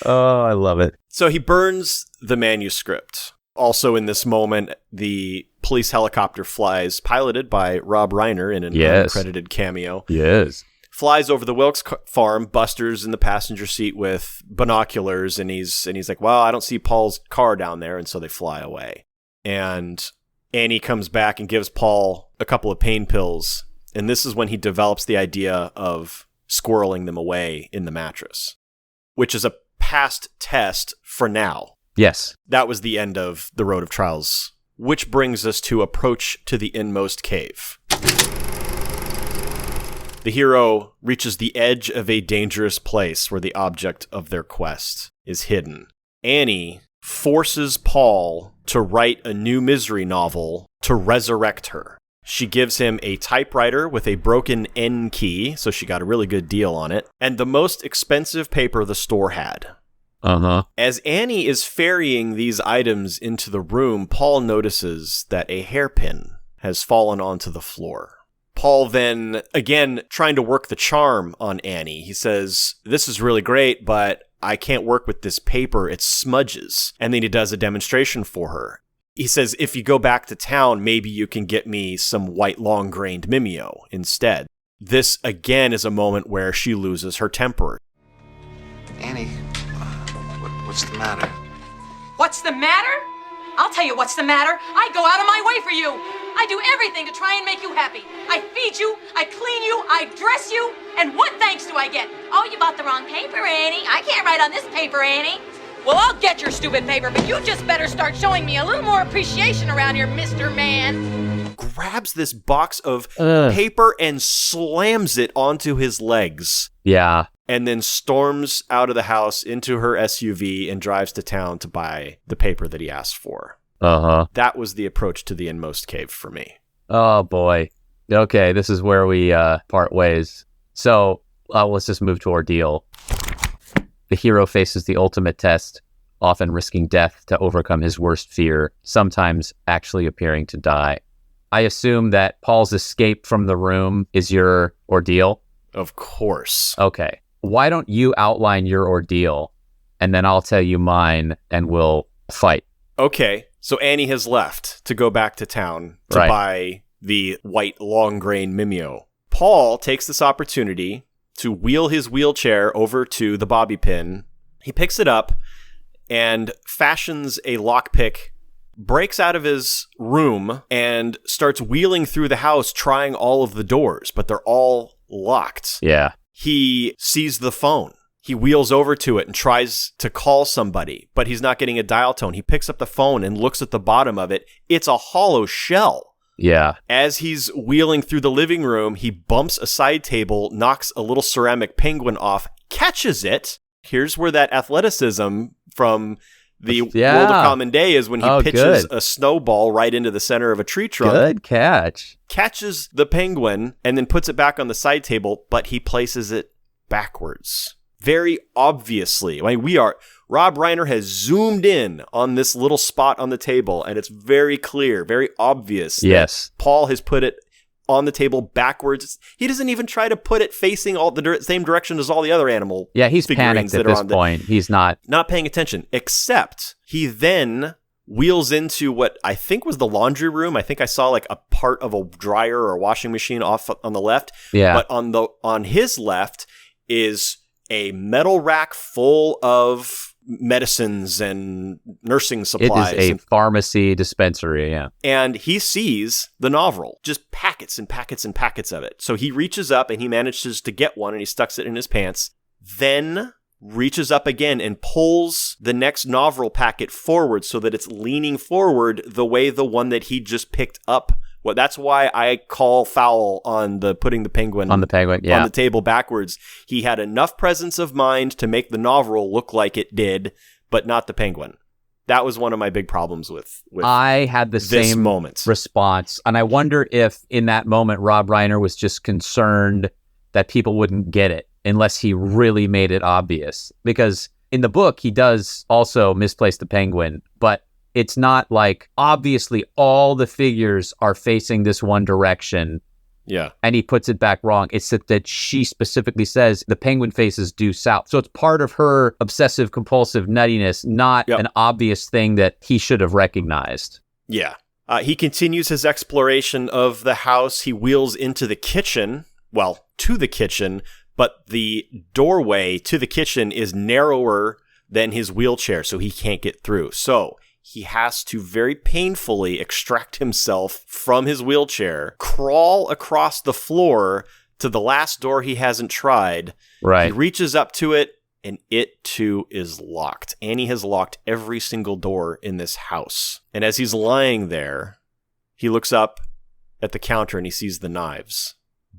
Oh, I love it. So he burns the manuscript. Also in this moment, the police helicopter flies, piloted by Rob Reiner in an uncredited cameo. Yes. Flies over the Wilkes farm. Buster's in the passenger seat with binoculars, and he's like, well, I don't see Paul's car down there, and so they fly away. And Annie comes back and gives Paul a couple of pain pills, and this is when he develops the idea of squirreling them away in the mattress, which is a passed test for now. Yes. That was the end of the Road of Trials, which brings us to Approach to the Inmost Cave. The hero reaches the edge of a dangerous place where the object of their quest is hidden. Annie forces Paul to write a new Misery novel to resurrect her. She gives him a typewriter with a broken N key, so she got a really good deal on it, and the most expensive paper the store had. As Annie is ferrying these items into the room, Paul notices that a hairpin has fallen onto the floor. Paul then, again, trying to work the charm on Annie. He says, this is really great, but I can't work with this paper. It smudges. And then he does a demonstration for her. He says, if you go back to town, maybe you can get me some white long-grained mimeo instead. This, again, is a moment where she loses her temper. Annie, what's the matter? What's the matter? I'll tell you what's the matter. I go out of my way for you. I do everything to try and make you happy. I feed you, I clean you, I dress you, and what thanks do I get? Oh, you bought the wrong paper, Annie. I can't write on this paper, Annie. Well, I'll get your stupid paper, but you just better start showing me a little more appreciation around here, Mr. Man. Grabs this box of paper and slams it onto his legs. Yeah. And then storms out of the house into her SUV and drives to town to buy the paper that he asked for. That was the Approach to the Inmost Cave for me. Oh, boy. Okay, this is where we part ways. So let's just move to Ordeal. The hero faces the ultimate test, often risking death to overcome his worst fear, sometimes actually appearing to die. I assume that Paul's escape from the room is your ordeal? Of course. Okay. Why don't you outline your ordeal, and then I'll tell you mine, and we'll fight. Okay. So Annie has left to go back to town to buy the white long-grain mimeo. Paul takes this opportunity to wheel his wheelchair over to the bobby pin. He picks it up and fashions a lockpick, breaks out of his room, and starts wheeling through the house trying all of the doors, but they're all locked. Yeah. He sees the phone. He wheels over to it and tries to call somebody, but he's not getting a dial tone. He picks up the phone and looks at the bottom of it. It's a hollow shell. Yeah. As he's wheeling through the living room, he bumps a side table, knocks a little ceramic penguin off, catches it. Here's where that athleticism from the World of Common Day is, when he pitches a snowball right into the center of a tree trunk. Good catch. Catches the penguin and then puts it back on the side table, but he places it backwards. Very obviously. I mean, Rob Reiner has zoomed in on this little spot on the table, and it's very clear, very obvious. Yes. Paul has put it on the table backwards. He doesn't even try to put it facing all the same direction as all the other animal. Yeah, he's panicked at this point. He's not paying attention, except he then wheels into what I think was the laundry room. I think I saw like a part of a dryer or a washing machine off on the left. Yeah. But on his left is a metal rack full of medicines and nursing supplies. It is a pharmacy dispensary, yeah. And he sees the Novril, just packets and packets and packets of it. So he reaches up and he manages to get one and he stucks it in his pants. Then reaches up again and pulls the next Novril packet forward so that it's leaning forward the way the one that he just picked up. Well, that's why I call foul on the putting the penguin on the table backwards. He had enough presence of mind to make the Novril look like it did, but not the penguin. That was one of my big problems with I had the same moment. Response, and I wonder if in that moment Rob Reiner was just concerned that people wouldn't get it unless he really made it obvious. Because in the book, he does also misplace the penguin, but it's not like obviously all the figures are facing this one direction. Yeah. And he puts it back wrong. It's that she specifically says the penguin faces due south. So it's part of her obsessive compulsive nuttiness, not an obvious thing that he should have recognized. Yeah. He continues his exploration of the house. He wheels into the kitchen. Well, to the kitchen, but the doorway to the kitchen is narrower than his wheelchair, so he can't get through. So he has to very painfully extract himself from his wheelchair, crawl across the floor to the last door he hasn't tried. Right. He reaches up to it, and it too is locked. Annie has locked every single door in this house. And as he's lying there, he looks up at the counter and he sees the knives.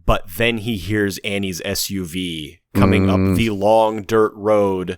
But then he hears Annie's SUV coming up the long dirt road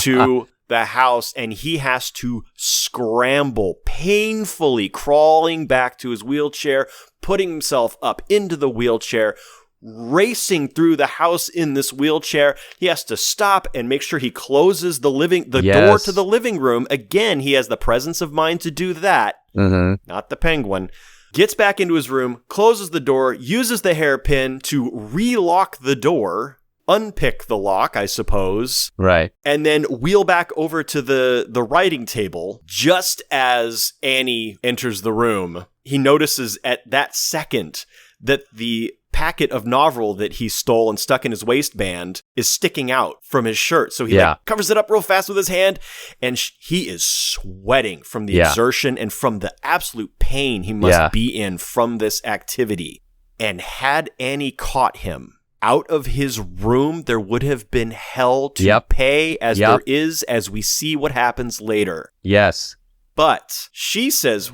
to the house, and he has to scramble, painfully crawling back to his wheelchair, putting himself up into the wheelchair, racing through the house in this wheelchair. He has to stop and make sure he closes the door to the living room. Again, he has the presence of mind to do that, not the penguin. Gets back into his room, closes the door, uses the hairpin to relock the door, unpick the lock, I suppose. Right. And then wheel back over to the writing table. Just as Annie enters the room, he notices at that second that the packet of Novril that he stole and stuck in his waistband is sticking out from his shirt. So he covers it up real fast with his hand, and he is sweating from the exertion and from the absolute pain he must be in from this activity. And had Annie caught him out of his room, there would have been hell to pay, as there is, as we see what happens later. Yes. But she says,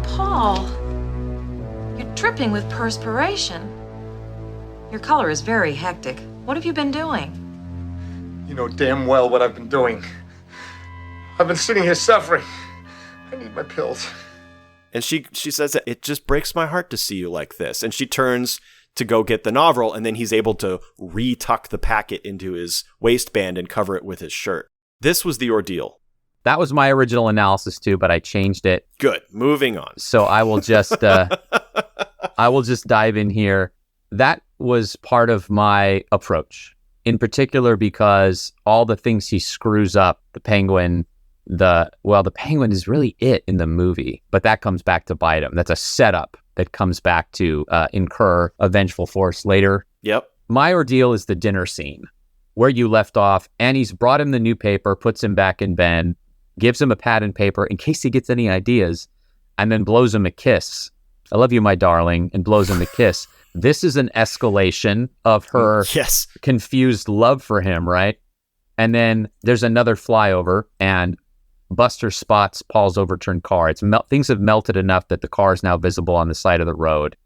Paul, you're dripping with perspiration. Your color is very hectic. What have you been doing? You know damn well what I've been doing. I've been sitting here suffering. I need my pills. And she says that it just breaks my heart to see you like this. And she turns to go get the Novril, and then he's able to retuck the packet into his waistband and cover it with his shirt. This was the ordeal. That was my original analysis too, but I changed it. Good. Moving on. So I will just dive in here. That was part of my approach, in particular because all the things he screws up, the penguin, the penguin is really it in the movie, but that comes back to bite him. That's a setup that comes back to incur a vengeful force later. Yep. My ordeal is the dinner scene where you left off. Annie's brought him the new paper, puts him back in bed, gives him a pad and paper in case he gets any ideas, and then blows him a kiss. I love you, my darling, and blows him a kiss. This is an escalation of her confused love for him, right? And then there's another flyover, and Buster spots Paul's overturned car. Things have melted enough that the car is now visible on the side of the road.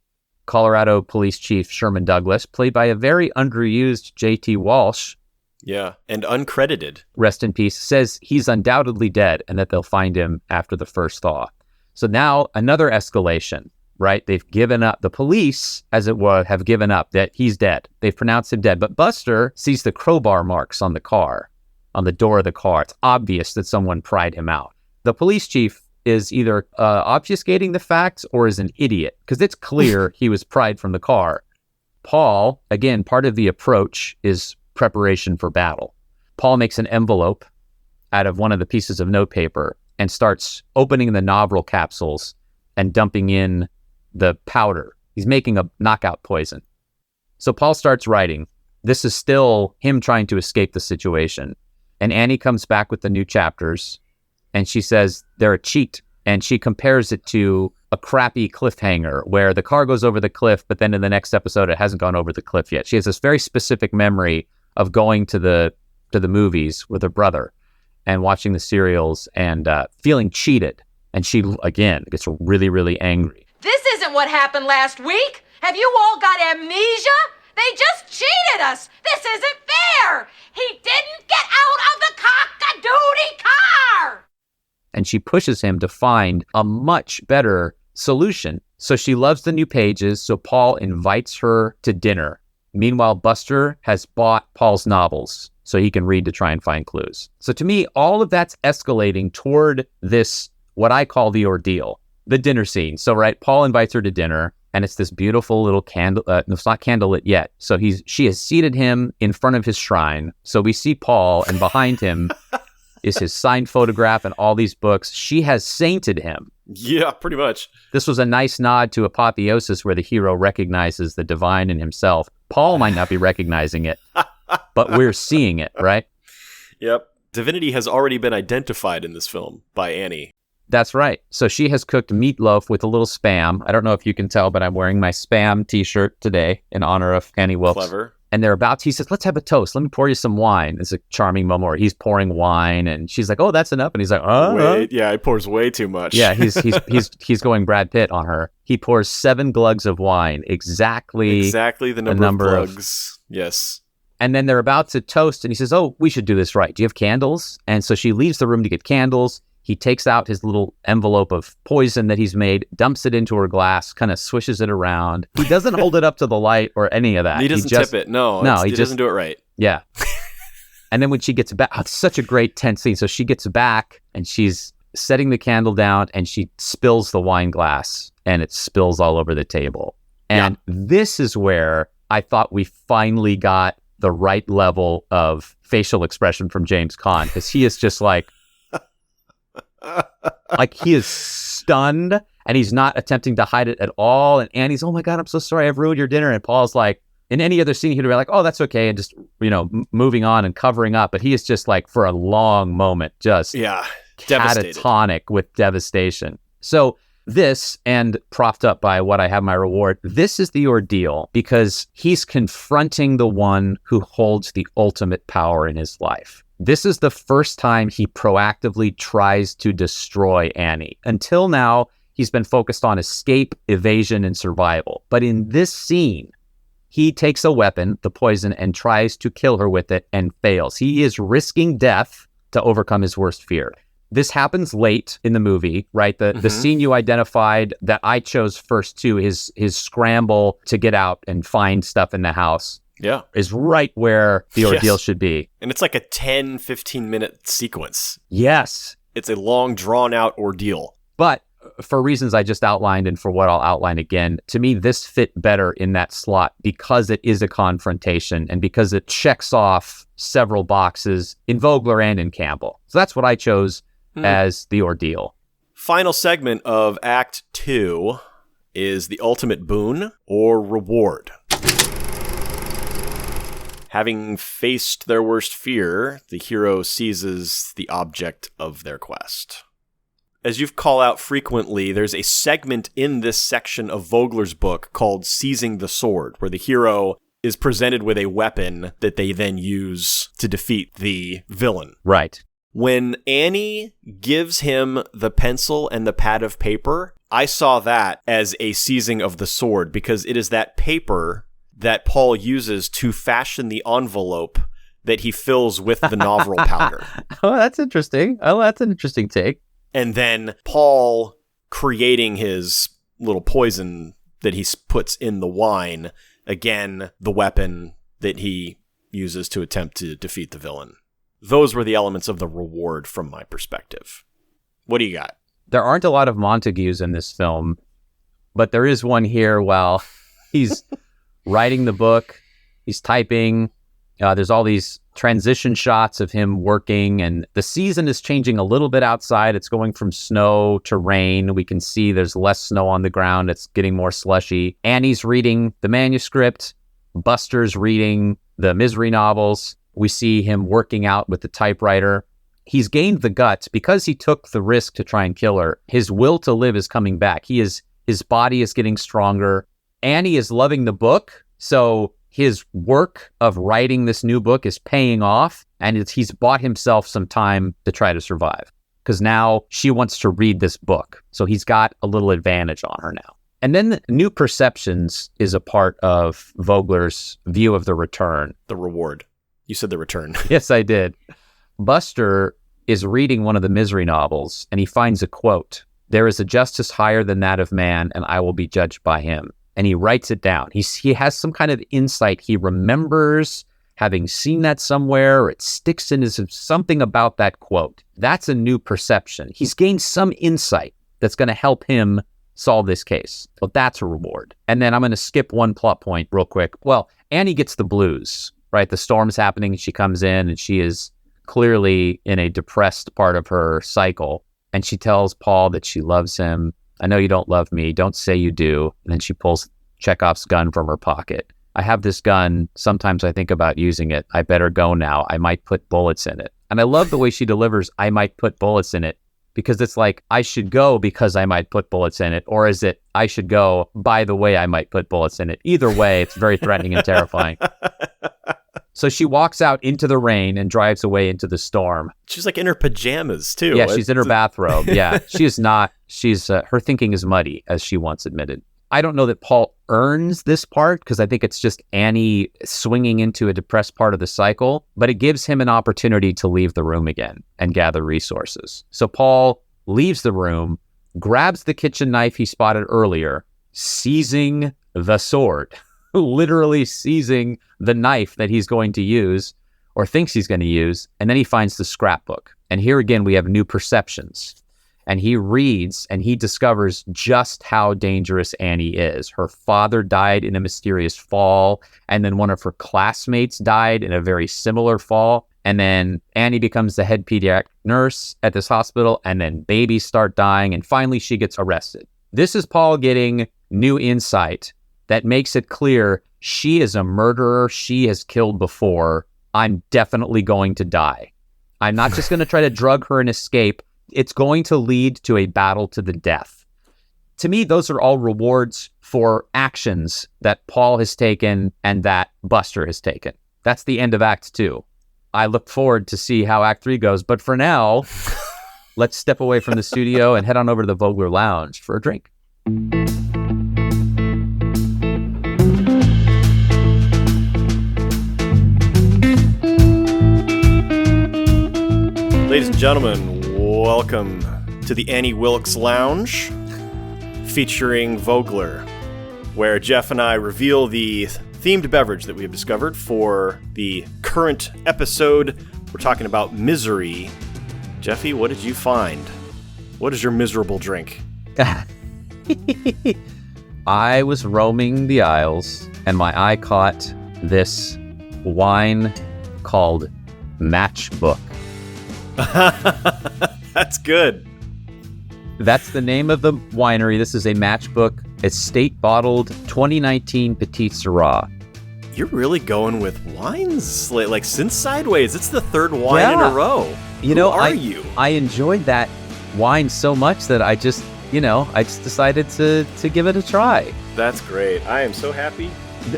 Colorado Police Chief Sherman Douglas, played by a very underused J.T. Walsh. Yeah, and uncredited. Rest in peace. Says he's undoubtedly dead and that they'll find him after the first thaw. So now another escalation, right? They've given up. The police, as it were, have given up that he's dead. They've pronounced him dead. But Buster sees the crowbar marks on the car, on the door of the car. It's obvious that someone pried him out. The police chief is either obfuscating the facts or is an idiot, because it's clear he was pried from the car. Paul, again, part of the approach is preparation for battle. Paul makes an envelope out of one of the pieces of notepaper and starts opening the Novril capsules and dumping in the powder. He's making a knockout poison. So Paul starts writing. This is still him trying to escape the situation. And Annie comes back with the new chapters, and she says they're a cheat. And she compares it to a crappy cliffhanger where the car goes over the cliff, but then in the next episode, it hasn't gone over the cliff yet. She has this very specific memory of going to the movies with her brother and watching the serials and feeling cheated. And she, again, gets really, really angry. This isn't what happened last week. Have you all got amnesia? They just cheated us. This isn't fair. He didn't get out of the cock-a-doodie car. And she pushes him to find a much better solution. So she loves the new pages, so Paul invites her to dinner. Meanwhile, Buster has bought Paul's novels so he can read to try and find clues. So to me, all of that's escalating toward this, what I call the ordeal, the dinner scene. So, right, Paul invites her to dinner, and it's this beautiful little candle. No, it's not candlelit yet. So she has seated him in front of his shrine. So we see Paul, and behind him is his signed photograph and all these books. She has sainted him. Yeah, pretty much. This was a nice nod to Apotheosis where the hero recognizes the divine in himself. Paul might not be recognizing it, but we're seeing it, right? Yep. Divinity has already been identified in this film by Annie. That's right. So she has cooked meatloaf with a little Spam. I don't know if you can tell, but I'm wearing my Spam t-shirt today in honor of Annie Wilkes. Clever. And he says, let's have a toast. Let me pour you some wine. It's a charming moment where he's pouring wine and she's like, oh, that's enough. And he's like, Wait, yeah, he pours way too much. Yeah, he's going Brad Pitt on her. He pours 7 glugs of wine, exactly the number of glugs. Yes. And then they're about to toast and he says, oh, we should do this right. Do you have candles? And so she leaves the room to get candles. He takes out his little envelope of poison that he's made, dumps it into her glass, kind of swishes it around. He doesn't hold it up to the light or any of that. He doesn't tip it. No, he doesn't do it right. Yeah. And then when she gets back, it's such a great tense scene. So she gets back and she's setting the candle down and she spills the wine glass and it spills all over the table. And This is where I thought we finally got the right level of facial expression from James Caan, because he is just like he is stunned and he's not attempting to hide it at all. And Annie's, oh my God, I'm so sorry, I've ruined your dinner. And Paul's like, in any other scene, he'd be like, oh, that's okay. And just, moving on and covering up. But he is just like, for a long moment, just catatonic with devastation. So this, and propped up by What I Have My Reward, this is the ordeal because he's confronting the one who holds the ultimate power in his life. This is the first time he proactively tries to destroy Annie. Until now, he's been focused on escape, evasion, and survival. But in this scene, he takes a weapon, the poison, and tries to kill her with it and fails. He is risking death to overcome his worst fear. This happens late in the movie, right? The scene you identified that I chose first too, his scramble to get out and find stuff in the house. Yeah. Is right where the ordeal should be. And it's like a 10, 15-minute sequence. Yes. It's a long, drawn-out ordeal. But for reasons I just outlined and for what I'll outline again, to me, this fit better in that slot because it is a confrontation and because it checks off several boxes in Vogler and in Campbell. So that's what I chose as the ordeal. Final segment of Act 2 is the ultimate boon or reward. Having faced their worst fear, the hero seizes the object of their quest. As you've called out frequently, there's a segment in this section of Vogler's book called Seizing the Sword, where the hero is presented with a weapon that they then use to defeat the villain. Right. When Annie gives him the pencil and the pad of paper, I saw that as a seizing of the sword because it is that paper that Paul uses to fashion the envelope that he fills with the Novril powder. Oh, that's interesting. Oh, that's an interesting take. And then Paul creating his little poison that he puts in the wine, again, the weapon that he uses to attempt to defeat the villain. Those were the elements of the reward from my perspective. What do you got? There aren't a lot of Montagues in this film, but there is one here while he's writing the book, he's typing. There's all these transition shots of him working, and the season is changing a little bit outside. It's going from snow to rain. We can see there's less snow on the ground. It's getting more slushy. Annie's reading the manuscript. Buster's reading the Misery novels. We see him working out with the typewriter. He's gained the guts because he took the risk to try and kill her. His will to live is coming back. His body is getting stronger. Annie is loving the book, so his work of writing this new book is paying off, and he's bought himself some time to try to survive because now she wants to read this book. So he's got a little advantage on her now. And then the New Perceptions is a part of Vogler's view of the return. The reward. You said the return. Yes, I did. Buster is reading one of the Misery novels, and he finds a quote. "There is a justice higher than that of man, and I will be judged by him." And he writes it down. He has some kind of insight. He remembers having seen that somewhere, or it sticks in his something about that quote. That's a new perception. He's gained some insight that's going to help him solve this case. So that's a reward. And then I'm going to skip one plot point real quick. Well, Annie gets the blues, right? The storm's happening. She comes in and she is clearly in a depressed part of her cycle. And she tells Paul that she loves him. "I know you don't love me. Don't say you do." And then she pulls Chekhov's gun from her pocket. "I have this gun. Sometimes I think about using it. I better go now. I might put bullets in it." And I love the way she delivers, "I might put bullets in it," because it's like, I should go because I might put bullets in it. Or is it, I should go, by the way, I might put bullets in it. Either way, it's very threatening and terrifying. So she walks out into the rain and drives away into the storm. She's like in her pajamas too. Yeah, she's in her bathrobe. Yeah, she is not. Her thinking is muddy, as she once admitted. I don't know that Paul earns this part because I think it's just Annie swinging into a depressed part of the cycle, but it gives him an opportunity to leave the room again and gather resources. So Paul leaves the room, grabs the kitchen knife he spotted earlier, seizing the sword, literally seizing the knife that he's going to use or thinks he's going to use. And then he finds the scrapbook. And here again, we have new perceptions. And he reads and he discovers just how dangerous Annie is. Her father died in a mysterious fall, and then one of her classmates died in a very similar fall. And then Annie becomes the head pediatric nurse at this hospital, and then babies start dying, and finally she gets arrested. This is Paul getting new insight that makes it clear she is a murderer. She has killed before. I'm definitely going to die. I'm not just going to try to drug her and escape. It's going to lead to a battle to the death. To me, those are all rewards for actions that Paul has taken and that Buster has taken. That's the end of Act 2. I look forward to see how Act 3 goes. But for now, let's step away from the studio and head on over to the Vogler Lounge for a drink. Ladies and gentlemen, welcome to the Annie Wilkes Lounge, featuring Vogler, where Jeff and I reveal the themed beverage that we have discovered for the current episode. We're talking about misery. Jeffy, what did you find? What is your miserable drink? I was roaming the aisles, and my eye caught this wine called Matchbook. That's good. That's the name of the winery. This is a Matchbook estate bottled 2019 Petit Syrah. You're really going with wines like since Sideways. It's the third wine in a row. You know, Who are you? I enjoyed that wine so much that I just decided to give it a try. That's great. I am so happy.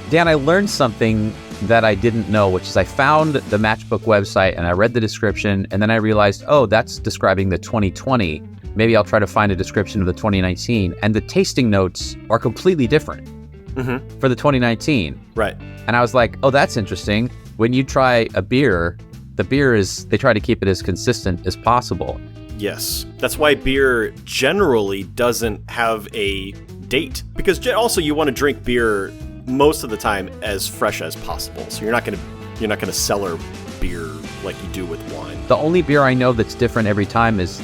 Dan, I learned something that I didn't know, which is I found the Matchbook website and I read the description, and then I realized, oh, that's describing the 2020. Maybe I'll try to find a description of the 2019. And the tasting notes are completely different for the 2019. Right. And I was like, oh, that's interesting. When you try a beer, they try to keep it as consistent as possible. Yes. That's why beer generally doesn't have a date. Because also you want to drink beer most of the time as fresh as possible. So you're not going to cellar beer like you do with wine. The only beer I know that's different every time is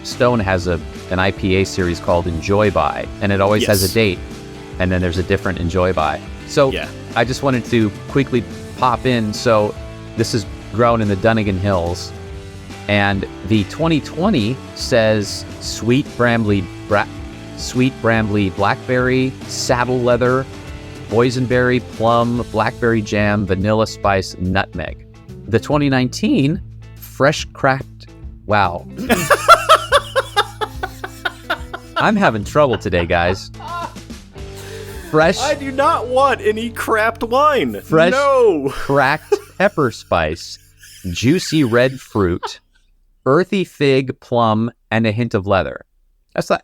Stone has an IPA series called Enjoy By, and it always has a date, and then there's a different Enjoy By. So I just wanted to quickly pop in. So this is grown in the Dunnigan Hills, and the 2020 says sweet brambly blackberry, saddle leather, boysenberry, plum, blackberry jam, vanilla spice, nutmeg. The 2019 fresh cracked. Wow. I'm having trouble today, guys. Fresh. I do not want any crapped wine. Fresh no. cracked pepper spice, juicy red fruit, earthy fig, plum, and a hint of leather. That's like,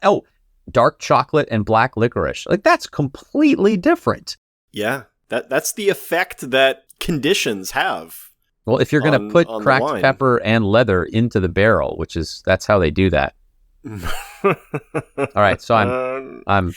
dark chocolate and black licorice. Like, that's completely different. Yeah, that's the effect that conditions have. Well, if you're going to put cracked pepper and leather into the barrel, that's how they do that. All right, so I'm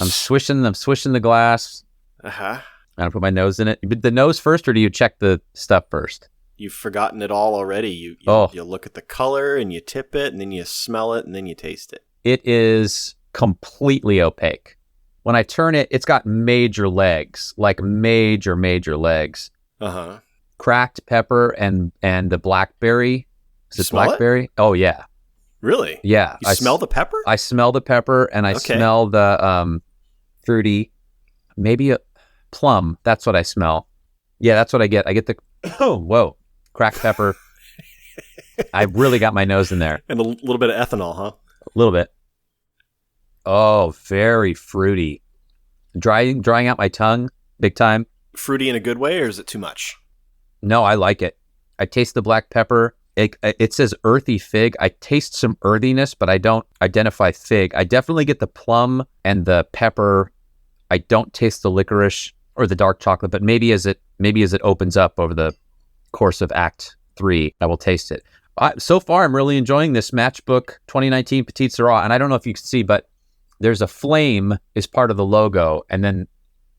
swishing the glass. Uh-huh. I put my nose in it. The nose first, or do you check the stuff first? You've forgotten it all already. You look at the color and you tip it, and then you smell it, and then you taste it. It is completely opaque. When I turn it, it's got major legs, like major legs. Uh-huh. Cracked pepper and the blackberry. Is it smell blackberry? It? Oh, yeah. Really? Yeah. You smell the pepper? I smell the pepper, and I smell the fruity, maybe a plum. That's what I smell. Yeah, that's what I get. I get the, cracked pepper. I really got my nose in there. And a little bit of ethanol, huh? A little bit. Oh, very fruity. Drying out my tongue, big time. Fruity in a good way, or is it too much? No, I like it. I taste the black pepper. It says earthy fig. I taste some earthiness, but I don't identify fig. I definitely get the plum and the pepper. I don't taste the licorice or the dark chocolate, but maybe as it opens up over the course of Act 3, I will taste it. So far, I'm really enjoying this Matchbook 2019 Petite Sirah, and I don't know if you can see, but there's a flame is part of the logo, and then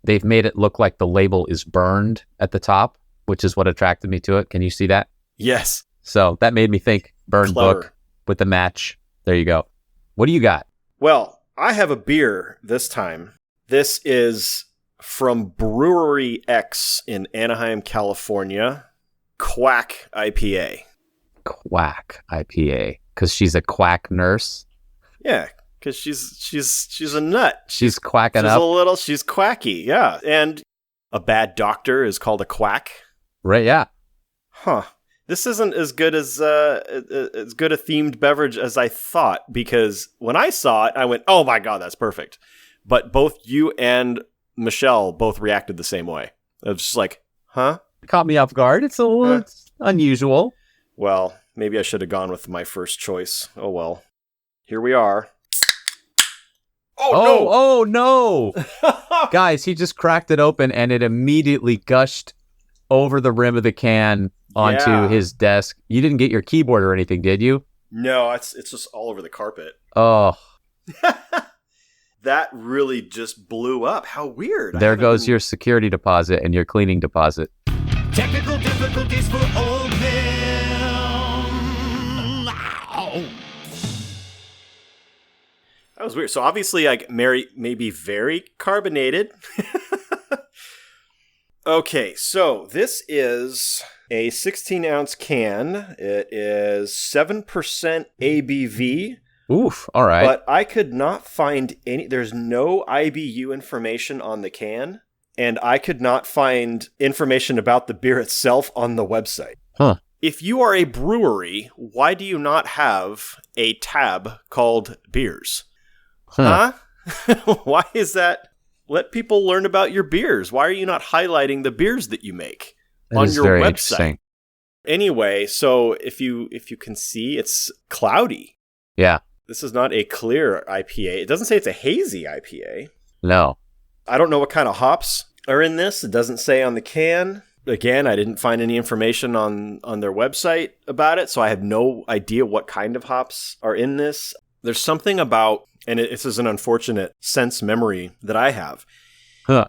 they've made it look like the label is burned at the top, which is what attracted me to it. Can you see that? Yes. So that made me think burned book with the match. There you go. What do you got? Well, I have a beer this time. This is from Brewery X in Anaheim, California. Quack IPA. Quack IPA. Because she's a quack nurse? Yeah, because she's a nut. She's quacking up. She's quacky, yeah. And a bad doctor is called a quack. Right, yeah. Huh. This isn't as good a themed beverage as I thought, because when I saw it, I went, oh my God, that's perfect. But both you and Michelle both reacted the same way. I was just like, huh? It caught me off guard. It's it's unusual. Well, maybe I should have gone with my first choice. Oh well. Here we are. Oh no! Guys, he just cracked it open and it immediately gushed over the rim of the can onto his desk. You didn't get your keyboard or anything, did you? No, it's just all over the carpet. Oh. That really just blew up. How weird. There goes your security deposit and your cleaning deposit. Technical difficulties for old Bill. That was weird. So obviously, Mary may be very carbonated. Okay, so this is a 16-ounce can. It is 7% ABV. Oof, all right. But I could not find there's no IBU information on the can, and I could not find information about the beer itself on the website. Huh. If you are a brewery, why do you not have a tab called beers? Huh? Why is that? Let people learn about your beers. Why are you not highlighting the beers that you make on your website? Anyway, so if you can see, it's cloudy. Yeah. This is not a clear IPA. It doesn't say it's a hazy IPA. No. I don't know what kind of hops are in this. It doesn't say on the can. Again, I didn't find any information on their website about it, so I have no idea what kind of hops are in this. There's something about, and this is an unfortunate sense memory that I have,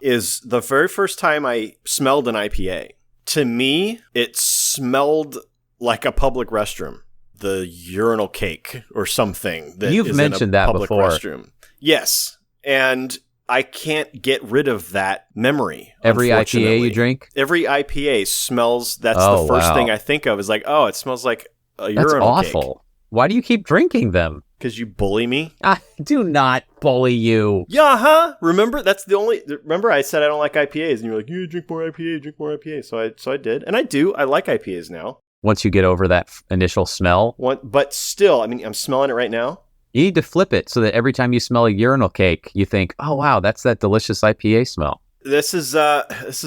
is the very first time I smelled an IPA, To me, it smelled like a public restroom. The urinal cake or something that You've is mentioned in a that public before. restroom. Yes. And I can't get rid of that memory. Every IPA unfortunately. you drink? Every IPA smells. That's Oh, the first wow. thing I think of is like, oh, it smells like a That's urinal awful. Why do you keep drinking them? Because you bully me. I do not bully you. Yeah, huh? Remember, that's the only. Remember, I said I don't like IPAs, and you were like, "You drink more IPA, drink more IPA." So I did, and I do. I like IPAs now. Once you get over that initial smell, But still, I mean, I'm smelling it right now. you need to flip it so that every time you smell a urinal cake, you think, "Oh wow, that's that delicious IPA smell." This is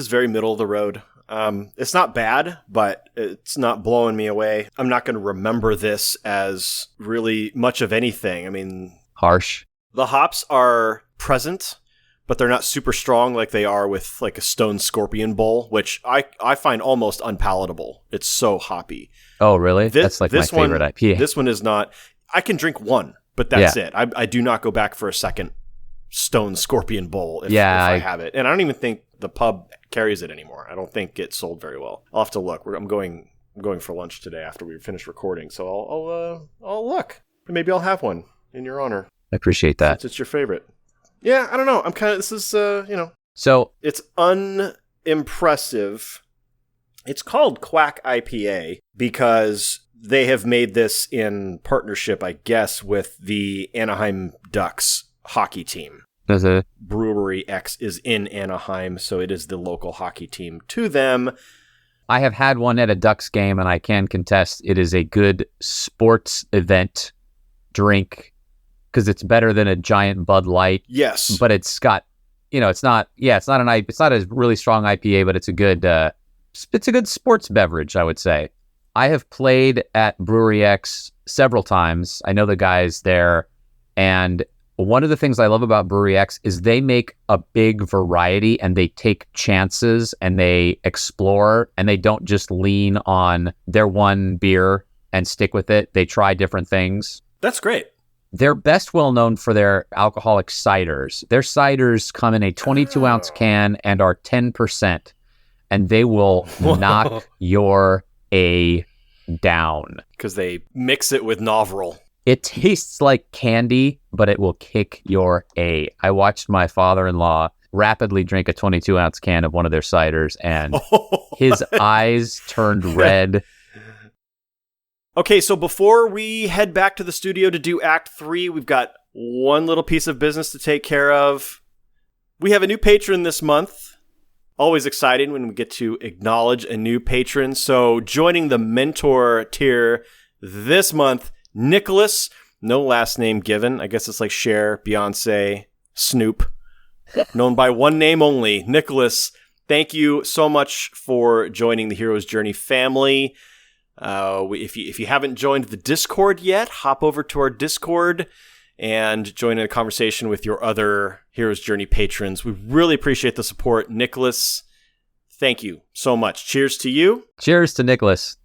very middle of the road. It's not bad, but it's not blowing me away. I'm not going to remember this as really much of anything. I mean, Harsh. the hops are present, but they're not super strong like they are with like a Stone Scorpion Bowl, which I find almost unpalatable. It's so hoppy. Oh really? That's like my favorite IPA. This one is not. I can drink one, but that's it. I do not go back for a second Stone Scorpion Bowl if I have it. And I don't even think the pub carries it anymore. I don't think it's sold very well. I'll have to look. I'm going for lunch today after we finish recording, so I'll look. Maybe I'll have one in your honor. I appreciate that. Since it's your favorite. Yeah, I don't know. I'm kind of, this is, So it's unimpressive. It's called Quack IPA because they have made this in partnership, I guess, with the Anaheim Ducks hockey team. does it? Brewery X is in Anaheim, so it is the local hockey team to them. I have had one at a Ducks game, and I can contest it is a good sports event drink because it's better than a giant Bud Light. Yes, but it's got, it's not a really strong IPA, but it's a good sports beverage, I would say. I have played at Brewery X several times. I know the guys there, and one of the things I love about Brewery X is they make a big variety and they take chances and they explore and they don't just lean on their one beer and stick with it. They try different things. That's great. They're best well known for their alcoholic ciders. Their ciders come in a 22-ounce can and are 10%, and they will knock your A down. Because they mix it with Novril. It tastes like candy, but it will kick your A. I watched my father-in-law rapidly drink a 22-ounce can of one of their ciders, and his eyes turned red. Okay, so before we head back to the studio to do Act 3, we've got one little piece of business to take care of. We have a new patron this month. Always exciting when we get to acknowledge a new patron. So joining the mentor tier this month, Nicholas, no last name given. I guess it's like Cher, Beyonce, Snoop. Known by one name only. Nicholas, thank you so much for joining the Hero's Journey family. If you haven't joined the Discord yet, hop over to our Discord and join in a conversation with your other Hero's Journey patrons. We really appreciate the support. Nicholas, thank you so much. Cheers to you. Cheers to Nicholas.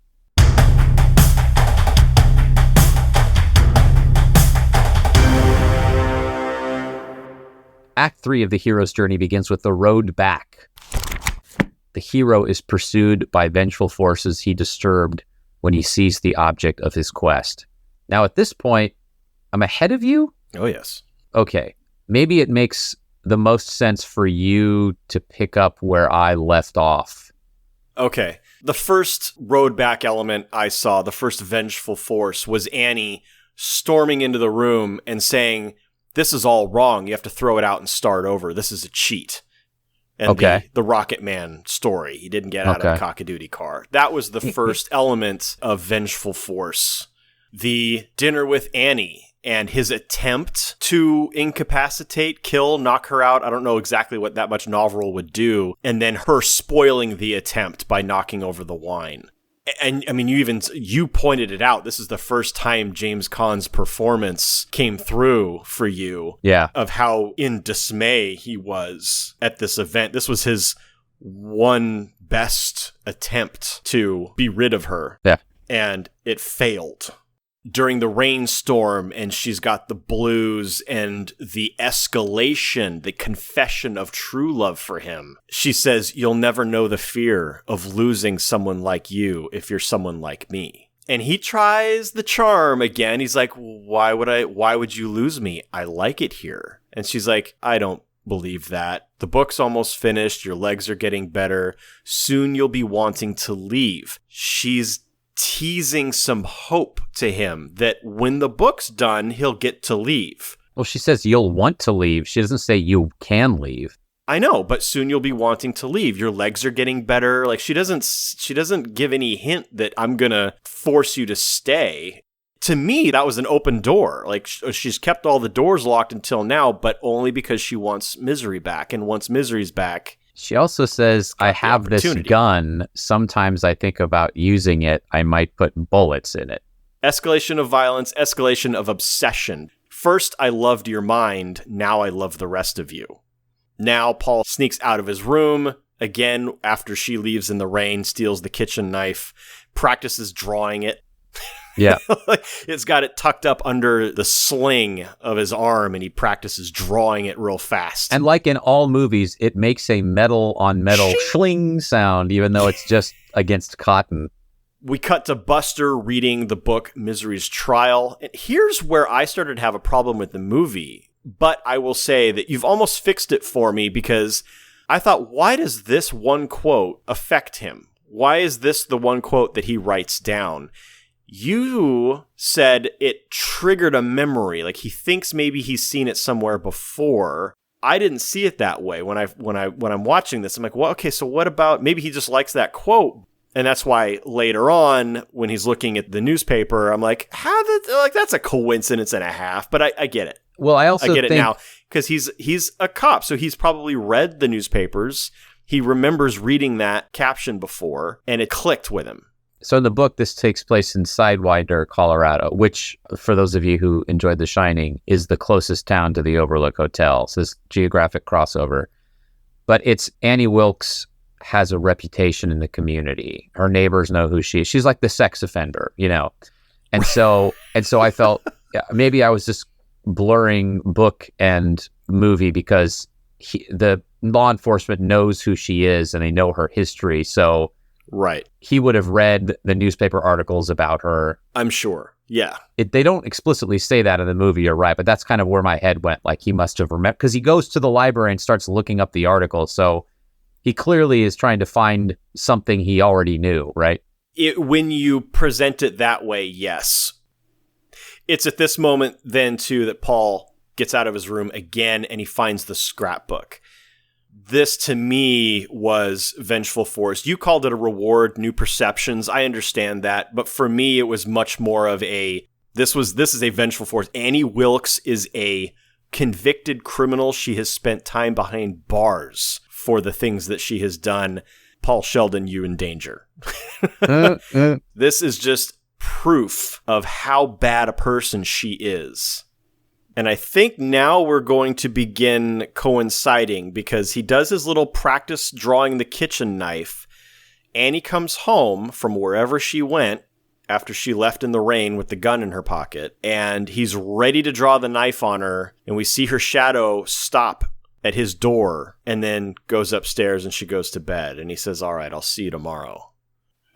Act 3 of the hero's journey begins with the road back. The hero is pursued by vengeful forces he disturbed when he sees the object of his quest. Now, at this point, I'm ahead of you? Oh, yes. Okay. Maybe it makes the most sense for you to pick up where I left off. Okay. The first road back element I saw, the first vengeful force, was Annie storming into the room and saying, "This is all wrong. You have to throw it out and start over. This is a cheat." And the Rocket Man story. He didn't get out of the cock-a-doodle car. That was the first element of vengeful force. The dinner with Annie and his attempt to incapacitate, kill, knock her out. I don't know exactly what that much Novril would do. And then her spoiling the attempt by knocking over the wine. And I mean, you pointed it out. This is the first time James Caan's performance came through for you. Yeah. Of how in dismay he was at this event. This was his one best attempt to be rid of her. Yeah. And it failed. during the rainstorm, and she's got the blues and the escalation, the confession of true love for him. She says, "You'll never know the fear of losing someone like you if you're someone like me." And he tries the charm again. He's like, why would you lose me? I like it here. And she's like, I don't believe that. The book's almost finished. Your legs are getting better. Soon you'll be wanting to leave. She's teasing some hope to him that when the book's done, he'll get to leave. Well, she says you'll want to leave. She doesn't say you can leave. I know, but soon you'll be wanting to leave. Your legs are getting better. Like she doesn't give any hint that I'm going to force you to stay. To me, that was an open door. Like she's kept all the doors locked until now, but only because she wants Misery back. And once Misery's back, she also says, I have this gun. Sometimes I think about using it. I might put bullets in it. Escalation of violence, escalation of obsession. First, I loved your mind. Now I love the rest of you. Now Paul sneaks out of his room. Again, after she leaves in the rain, steals the kitchen knife, practices drawing it. Yeah. It's got it tucked up under the sling of his arm, and he practices drawing it real fast. And like in all movies, it makes a metal on metal shling sound, even though it's just against cotton. We cut to Buster reading the book Misery's Trial. And here's where I started to have a problem with the movie. But I will say that you've almost fixed it for me, because I thought, why does this one quote affect him? Why is this the one quote that he writes down? You said it triggered a memory. Like he thinks maybe he's seen it somewhere before. I didn't see it that way when I'm watching this. I'm like, well, okay, so what about maybe he just likes that quote? And that's why later on, when he's looking at the newspaper, I'm like, that's a coincidence and a half. But I get it. Well, I get it now because he's a cop, so he's probably read the newspapers. He remembers reading that caption before, and it clicked with him. So in the book, this takes place in Sidewinder, Colorado, which, for those of you who enjoyed The Shining, is the closest town to the Overlook Hotel. So this geographic crossover. But it's Annie Wilkes has a reputation in the community. Her neighbors know who she is. She's like the sex offender, you know. And so I felt maybe I was just blurring book and movie because the law enforcement knows who she is and they know her history. So right, he would have read the newspaper articles about her. I'm sure. Yeah. They don't explicitly say that in the movie, you're right, but that's kind of where my head went. Like he must have remembered, because he goes to the library and starts looking up the articles. So he clearly is trying to find something he already knew, right? When you present it that way, yes. It's at this moment then, too, that Paul gets out of his room again and he finds the scrapbook. This, to me, was vengeful force. You called it a reward, new perceptions. I understand that. But for me, it was much more of this is a vengeful force. Annie Wilkes is a convicted criminal. She has spent time behind bars for the things that she has done. Paul Sheldon, you in danger. This is just proof of how bad a person she is. And I think now we're going to begin coinciding, because he does his little practice drawing the kitchen knife. Annie comes home from wherever she went after she left in the rain with the gun in her pocket, and he's ready to draw the knife on her, and we see her shadow stop at his door and then goes upstairs and she goes to bed, and he says, all right, I'll see you tomorrow.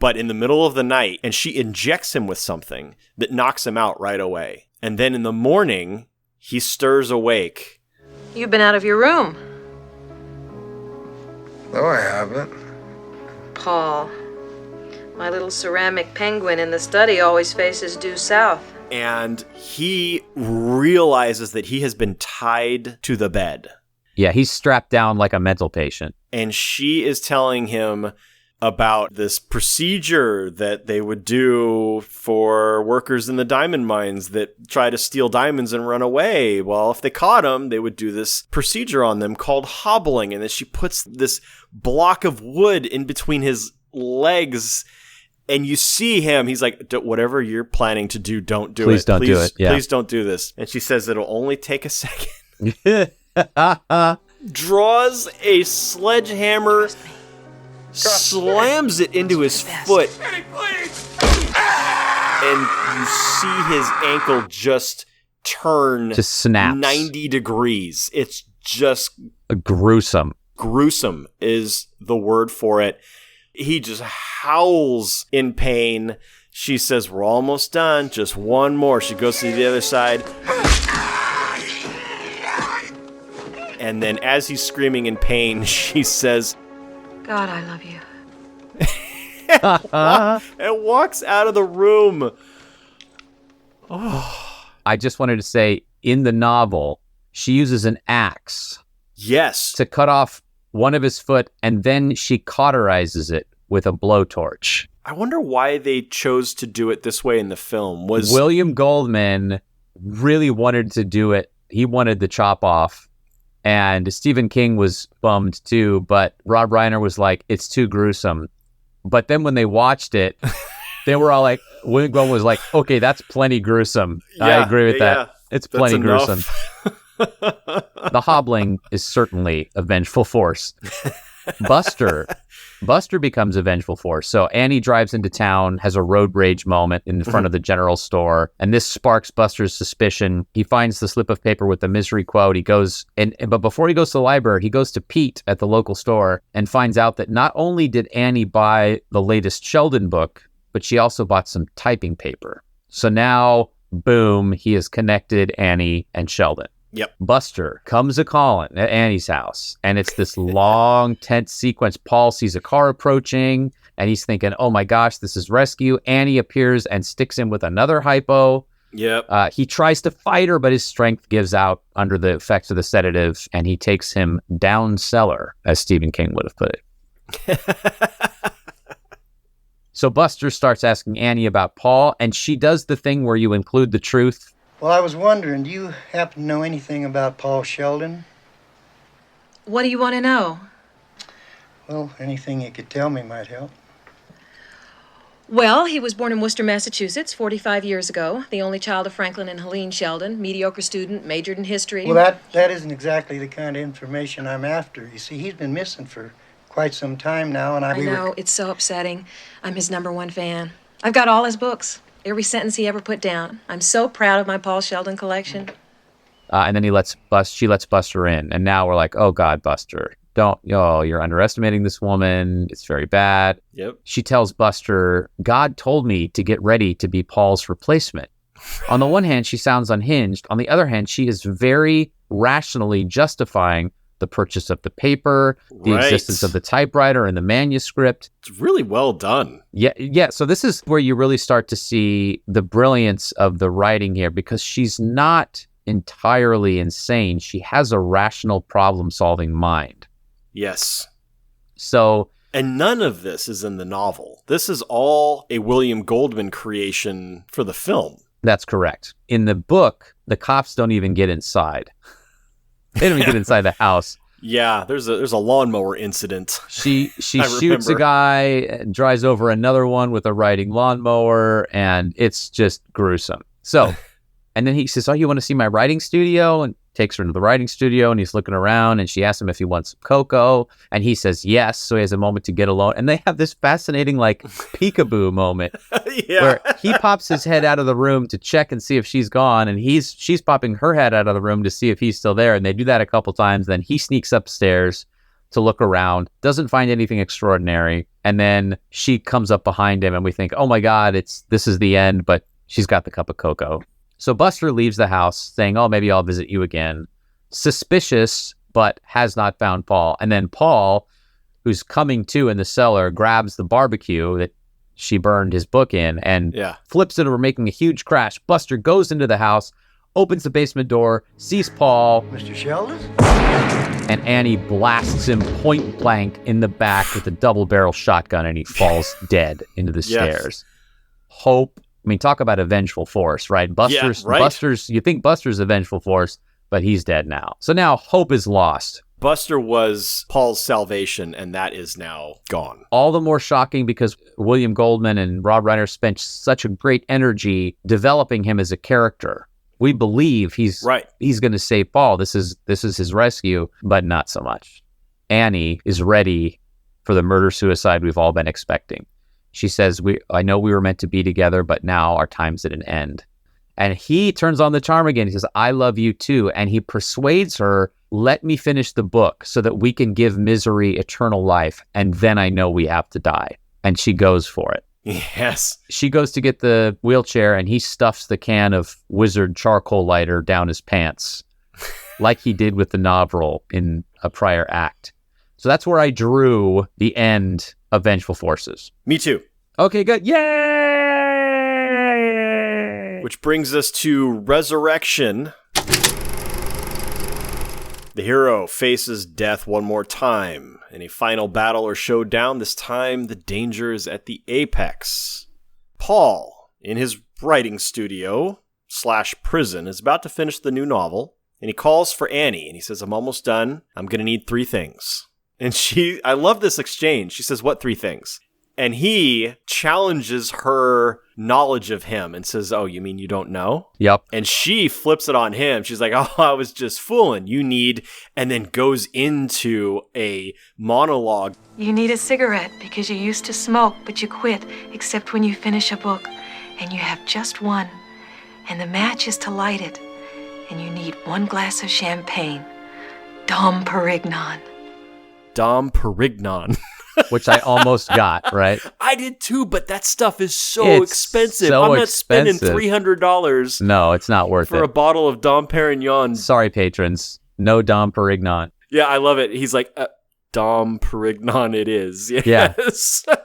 But in the middle of the night, and she injects him with something that knocks him out right away. And then in the morning, he stirs awake. You've been out of your room. No, I haven't. Paul, my little ceramic penguin in the study always faces due south. And he realizes that he has been tied to the bed. Yeah, he's strapped down like a mental patient. And she is telling him about this procedure that they would do for workers in the diamond mines that try to steal diamonds and run away. Well, if they caught them, they would do this procedure on them called hobbling. And then she puts this block of wood in between his legs. And you see him, he's like, whatever you're planning to do, don't do it. Please don't do it. Yeah. Please don't do this. And she says it'll only take a second. Draws a sledgehammer, slams it into his foot, and you see his ankle just turn Just snaps. 90 degrees. It's just gruesome. Gruesome is the word for it. He just howls in pain. She says, we're almost done. Just one more. She goes to the other side. And then as he's screaming in pain, she says, God, I love you. and walks out of the room. I just wanted to say, in the novel, she uses an axe. Yes. To cut off one of his foot, and then she cauterizes it with a blowtorch. I wonder why they chose to do it this way in the film. Was William Goldman really wanted to do it. He wanted the chop off. And Stephen King was bummed too, but Rob Reiner was like, it's too gruesome. But then when they watched it, they were all like, William Goldman was like, okay, that's plenty gruesome. Yeah, I agree with that. It's plenty gruesome. The hobbling is certainly a vengeful force. Buster becomes a vengeful force. So Annie drives into town, has a road rage moment in front of the general store, and this sparks Buster's suspicion. He finds the slip of paper with the misery quote. He goes, but before he goes to the library, he goes to Pete at the local store and finds out that not only did Annie buy the latest Sheldon book, but she also bought some typing paper. So now, boom, he has connected Annie and Sheldon. Yep. Buster comes a-calling at Annie's house, and it's this long, tense sequence. Paul sees a car approaching, and he's thinking, oh my gosh, this is rescue. Annie appears and sticks him with another hypo. Yep. He tries to fight her, but his strength gives out under the effects of the sedative, and he takes him down cellar, as Stephen King would have put it. So Buster starts asking Annie about Paul, and she does the thing where you include the truth. Well, I was wondering, do you happen to know anything about Paul Sheldon? What do you want to know? Well, anything you could tell me might help. Well, he was born in Worcester, Massachusetts, 45 years ago. The only child of Franklin and Helene Sheldon. Mediocre student, majored in history. Well, that isn't exactly the kind of information I'm after. You see, he's been missing for quite some time now, and I know, it's so upsetting. I'm his #1 fan. I've got all his books. Every sentence he ever put down. I'm so proud of my Paul Sheldon collection. And then she lets Buster in. And now we're like, oh God, Buster, you're underestimating this woman. It's very bad. Yep. She tells Buster, God told me to get ready to be Paul's replacement. On the one hand, she sounds unhinged. On the other hand, she is very rationally justifying the purchase of the paper, the existence of the typewriter and the manuscript. It's really well done. Yeah. So this is where you really start to see the brilliance of the writing here, because she's not entirely insane. She has a rational problem-solving mind. Yes. So... And none of this is in the novel. This is all a William Goldman creation for the film. That's correct. In the book, the cops don't even get inside. They don't even get inside the house. Yeah, there's a lawnmower incident. She shoots a guy, drives over another one with a riding lawnmower, and it's just gruesome. So, and then he says, oh, you want to see my writing studio? And takes her into the writing studio, and he's looking around, and she asks him if he wants some cocoa, and he says yes, so he has a moment to get alone. And they have this fascinating, like, peekaboo moment where he pops his head out of the room to check and see if she's gone, and she's popping her head out of the room to see if he's still there, and they do that a couple times. Then he sneaks upstairs to look around, doesn't find anything extraordinary, and then she comes up behind him, and we think, oh my God, this is the end, but she's got the cup of cocoa. So Buster leaves the house saying, oh, maybe I'll visit you again. Suspicious, but has not found Paul. And then Paul, who's coming to in the cellar, grabs the barbecue that she burned his book in and flips it over, making a huge crash. Buster goes into the house, opens the basement door, sees Paul. Mr. Sheldon? And Annie blasts him point blank in the back with a double-barrel shotgun, and he falls dead into the stairs. Hope. I mean, talk about a vengeful force, right? Buster's, you think Buster's a vengeful force, but he's dead now. So now hope is lost. Buster was Paul's salvation, and that is now gone. All the more shocking because William Goldman and Rob Reiner spent such a great energy developing him as a character. We believe he's going to save Paul. This is his rescue, but not so much. Annie is ready for the murder-suicide we've all been expecting. She says, I know we were meant to be together, but now our time's at an end. And he turns on the charm again. He says, I love you too. And he persuades her, let me finish the book so that we can give Misery eternal life. And then I know we have to die. And she goes for it. Yes. She goes to get the wheelchair and he stuffs the can of wizard charcoal lighter down his pants like he did with the Novril in a prior act. So that's where I drew the end of Vengeful Forces. Me too. Okay, good. Yay! Which brings us to Resurrection. The hero faces death one more time in a final battle or showdown. This time, the danger is at the apex. Paul, in his writing studio / prison, is about to finish the new novel, and he calls for Annie, and he says, I'm almost done. I'm going to need 3 things. And I love this exchange. She says, what 3 things? And he challenges her knowledge of him and says, oh, you mean you don't know? Yep. And she flips it on him. She's like, oh, I was just fooling. You need, and then goes into a monologue. You need a cigarette because you used to smoke, but you quit, except when you finish a book. And you have just one. And the match is to light it. And you need 1 glass of champagne. Dom Perignon. Dom Perignon. Which I almost got, right? I did too, but that stuff is so expensive. So I'm not expensive. spending $300 No, it's not worth for it. a bottle of Dom Perignon. Sorry, patrons. No Dom Perignon. Yeah, I love it. He's like, Dom Perignon it is. Yes. Yeah.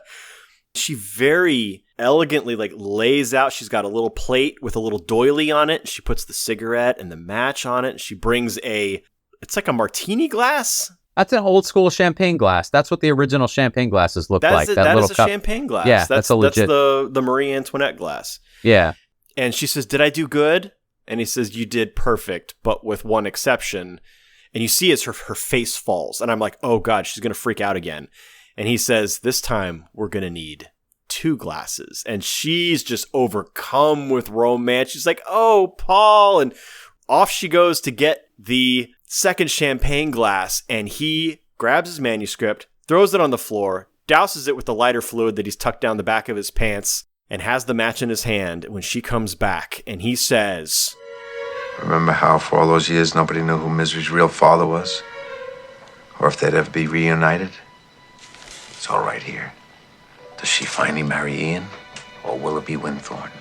She very elegantly lays out. She's got a little plate with a little doily on it. She puts the cigarette and the match on it. She brings it's like a martini glass. That's an old school champagne glass. That's what the original champagne glasses look like. That little is a cup. champagne glass. Yeah, that's a legit. That's the Marie Antoinette glass. Yeah. And she says, did I do good? And he says, you did perfect, but with one exception. And you see as her face falls. And I'm like, oh God, she's going to freak out again. And he says, this time we're going to need 2 glasses. And she's just overcome with romance. She's like, oh, Paul. And off she goes to get the second champagne glass, and he grabs his manuscript, throws it on the floor, douses it with the lighter fluid that he's tucked down the back of his pants, and has the match in his hand when she comes back, and he says, Remember how for all those years nobody knew who Misery's real father was? Or if they'd ever be reunited? It's all right here. Does she finally marry Ian, or will it be Winthorne?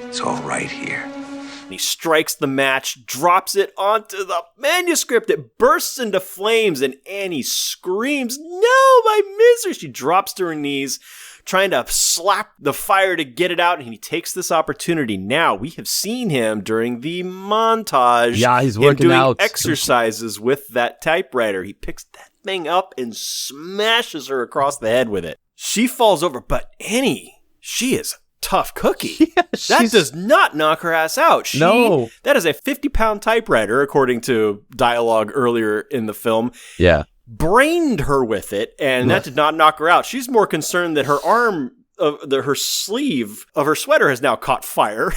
It's all right here. And he strikes the match, drops it onto the manuscript. It bursts into flames, and Annie screams, no, my Misery! She drops to her knees, trying to slap the fire to get it out, and he takes this opportunity. Now, we have seen him during the montage. Yeah, he's working doing out exercises with that typewriter. He picks that thing up and smashes her across the head with it. She falls over, but Annie, she is tough cookie. Yeah, that does not knock her ass out. No. That is a 50-pound typewriter, according to dialogue earlier in the film. Yeah. Brained her with it, and that did not knock her out. She's more concerned that her arm, her sleeve of her sweater has now caught fire.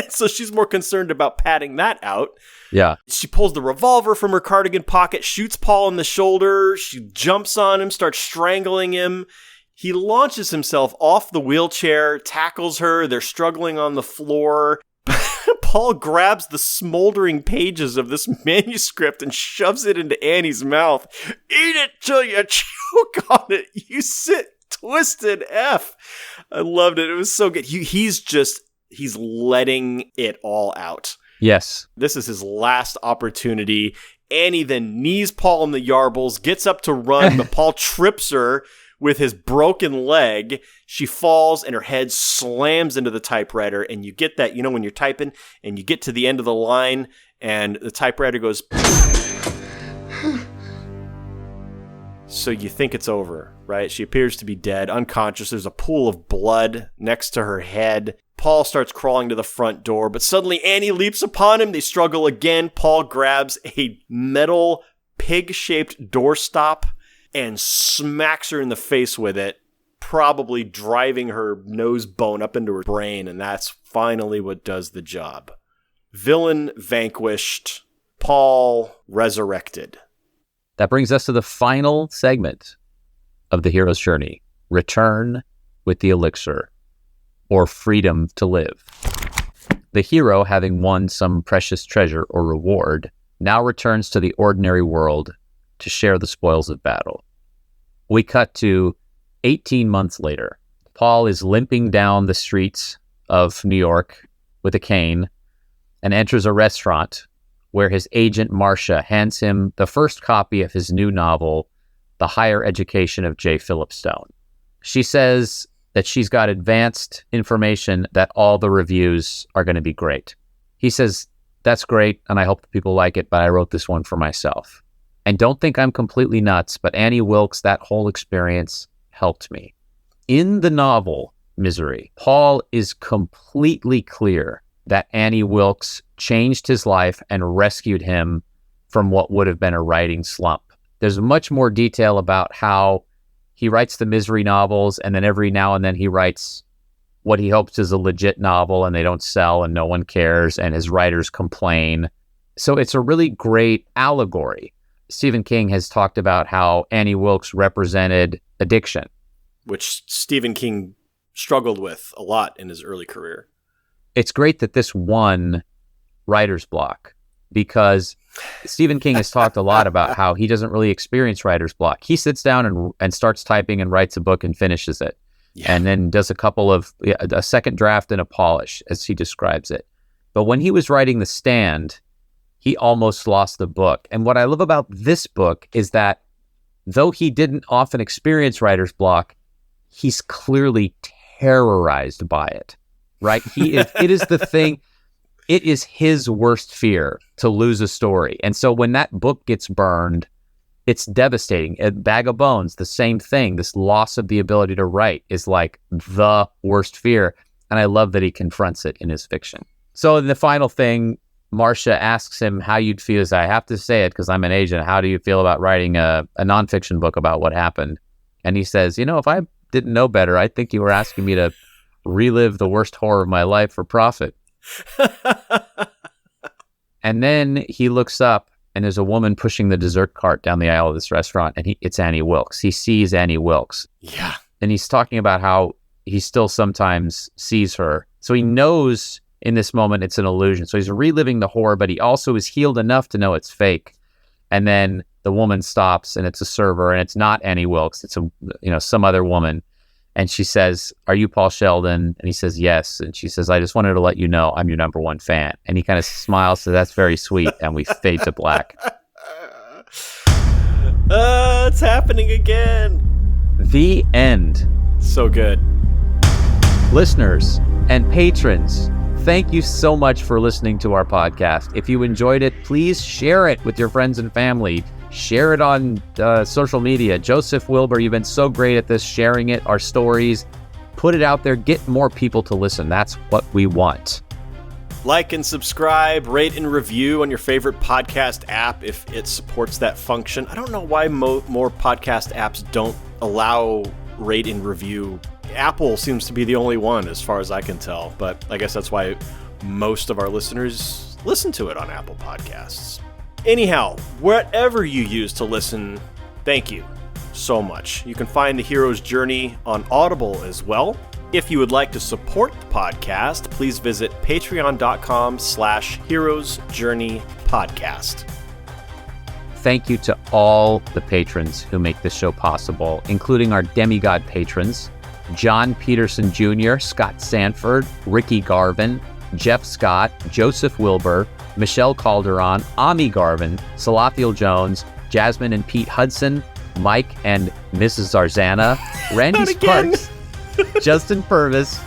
So she's more concerned about patting that out. Yeah. She pulls the revolver from her cardigan pocket, shoots Paul in the shoulder. She jumps on him, starts strangling him. He launches himself off the wheelchair, tackles her. They're struggling on the floor. Paul grabs the smoldering pages of this manuscript and shoves it into Annie's mouth. Eat it till you choke on it. You sick, twisted F. I loved it. It was so good. He's letting it all out. Yes. This is his last opportunity. Annie then knees Paul in the yarbles, gets up to run, but Paul trips her with his broken leg. She falls and her head slams into the typewriter, and you get that, when you're typing and you get to the end of the line and the typewriter goes so you think it's over, right? She appears to be dead, unconscious. There's a pool of blood next to her head. Paul starts crawling to the front door, but suddenly Annie leaps upon him. They struggle again. Paul grabs a metal pig-shaped doorstop and smacks her in the face with it, probably driving her nose bone up into her brain, and that's finally what does the job. Villain vanquished, Paul resurrected. That brings us to the final segment of the hero's journey, Return with the elixir or freedom to live. The hero, having won some precious treasure or reward, now returns to the ordinary world to share the spoils of battle. We cut to 18 months later. Paul is limping down the streets of New York with a cane and enters a restaurant where his agent Marcia hands him the first copy of his new novel, The Higher Education of J. Philip Stone. She says that she's got advanced information that all the reviews are going to be great. He says, that's great, and I hope people like it, but I wrote this one for myself. And don't think I'm completely nuts, but Annie Wilkes, that whole experience helped me. In the novel, Misery, Paul is completely clear that Annie Wilkes changed his life and rescued him from what would have been a writing slump. There's much more detail about how he writes the Misery novels, and then every now and then he writes what he hopes is a legit novel, and they don't sell and no one cares, and his writers complain. So it's a really great allegory. Stephen King has talked about how Annie Wilkes represented addiction, which Stephen King struggled with a lot in his early career. It's great that this won writer's block, because Stephen King has talked a lot about how he doesn't really experience writer's block. He sits down and starts typing and writes a book and finishes it. Yeah. And then does a second draft and a polish, as he describes it. But when he was writing The Stand, he almost lost the book. And what I love about this book is that though he didn't often experience writer's block, he's clearly terrorized by it, right? It is his worst fear to lose a story. And so when that book gets burned, it's devastating. A Bag of Bones, the same thing. This loss of the ability to write is like the worst fear. And I love that he confronts it in his fiction. So the final thing, Marcia asks him how you'd feel. I have to say it because I'm an agent. How do you feel about writing a nonfiction book about what happened? And he says, if I didn't know better, I think you were asking me to relive the worst horror of my life for profit. And then he looks up and there's a woman pushing the dessert cart down the aisle of this restaurant, and it's Annie Wilkes. He sees Annie Wilkes. Yeah. And he's talking about how he still sometimes sees her. So he knows in this moment it's an illusion. So he's reliving the horror, but he also is healed enough to know it's fake. And then the woman stops, and it's a server, and it's not Annie Wilkes. It's some other woman. And she says, "Are you Paul Sheldon?" And he says, "Yes." And she says, "I just wanted to let you know I'm your number one fan." And he kind of smiles, so that's very sweet. And we fade to black. It's happening again. The end. So good. Listeners and patrons, thank you so much for listening to our podcast. If you enjoyed it, please share it with your friends and family. Share it on social media. Joseph Wilbur, you've been so great at this, sharing it, our stories. Put it out there. Get more people to listen. That's what we want. Like and subscribe, rate and review on your favorite podcast app if it supports that function. I don't know why more podcast apps don't allow rate and review. Apple seems to be the only one as far as I can tell, but I guess that's why most of our listeners listen to it on Apple Podcasts. Anyhow, whatever you use to listen, thank you so much. You can find The Hero's Journey on Audible as well. If you would like to support the podcast, please visit patreon.com/heroesjourneypodcast. Thank you to all the patrons who make this show possible, including our demigod patrons, John Peterson Jr., Scott Sanford, Ricky Garvin, Jeff Scott, Joseph Wilbur, Michelle Calderon, Ami Garvin, Salathiel Jones, Jasmine and Pete Hudson, Mike and Mrs. Zarzana, Randy Sparks, Justin Purvis,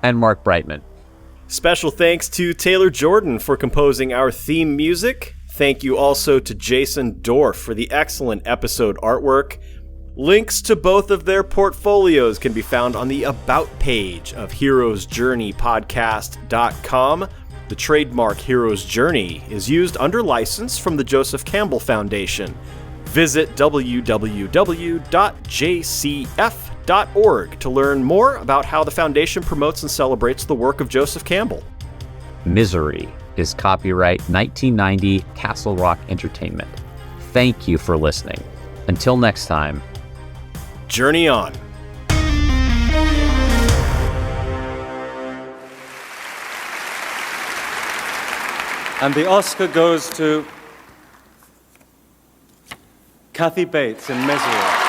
and Mark Brightman. Special thanks to Taylor Jordan for composing our theme music. Thank you also to Jason Dorff for the excellent episode artwork. Links to both of their portfolios can be found on the About page of heroesjourneypodcast.com. The trademark Hero's Journey is used under license from the Joseph Campbell Foundation. Visit www.jcf.org to learn more about how the foundation promotes and celebrates the work of Joseph Campbell. Misery is copyright 1990 Castle Rock Entertainment. Thank you for listening. Until next time, journey on. And the Oscar goes to Kathy Bates in Misery.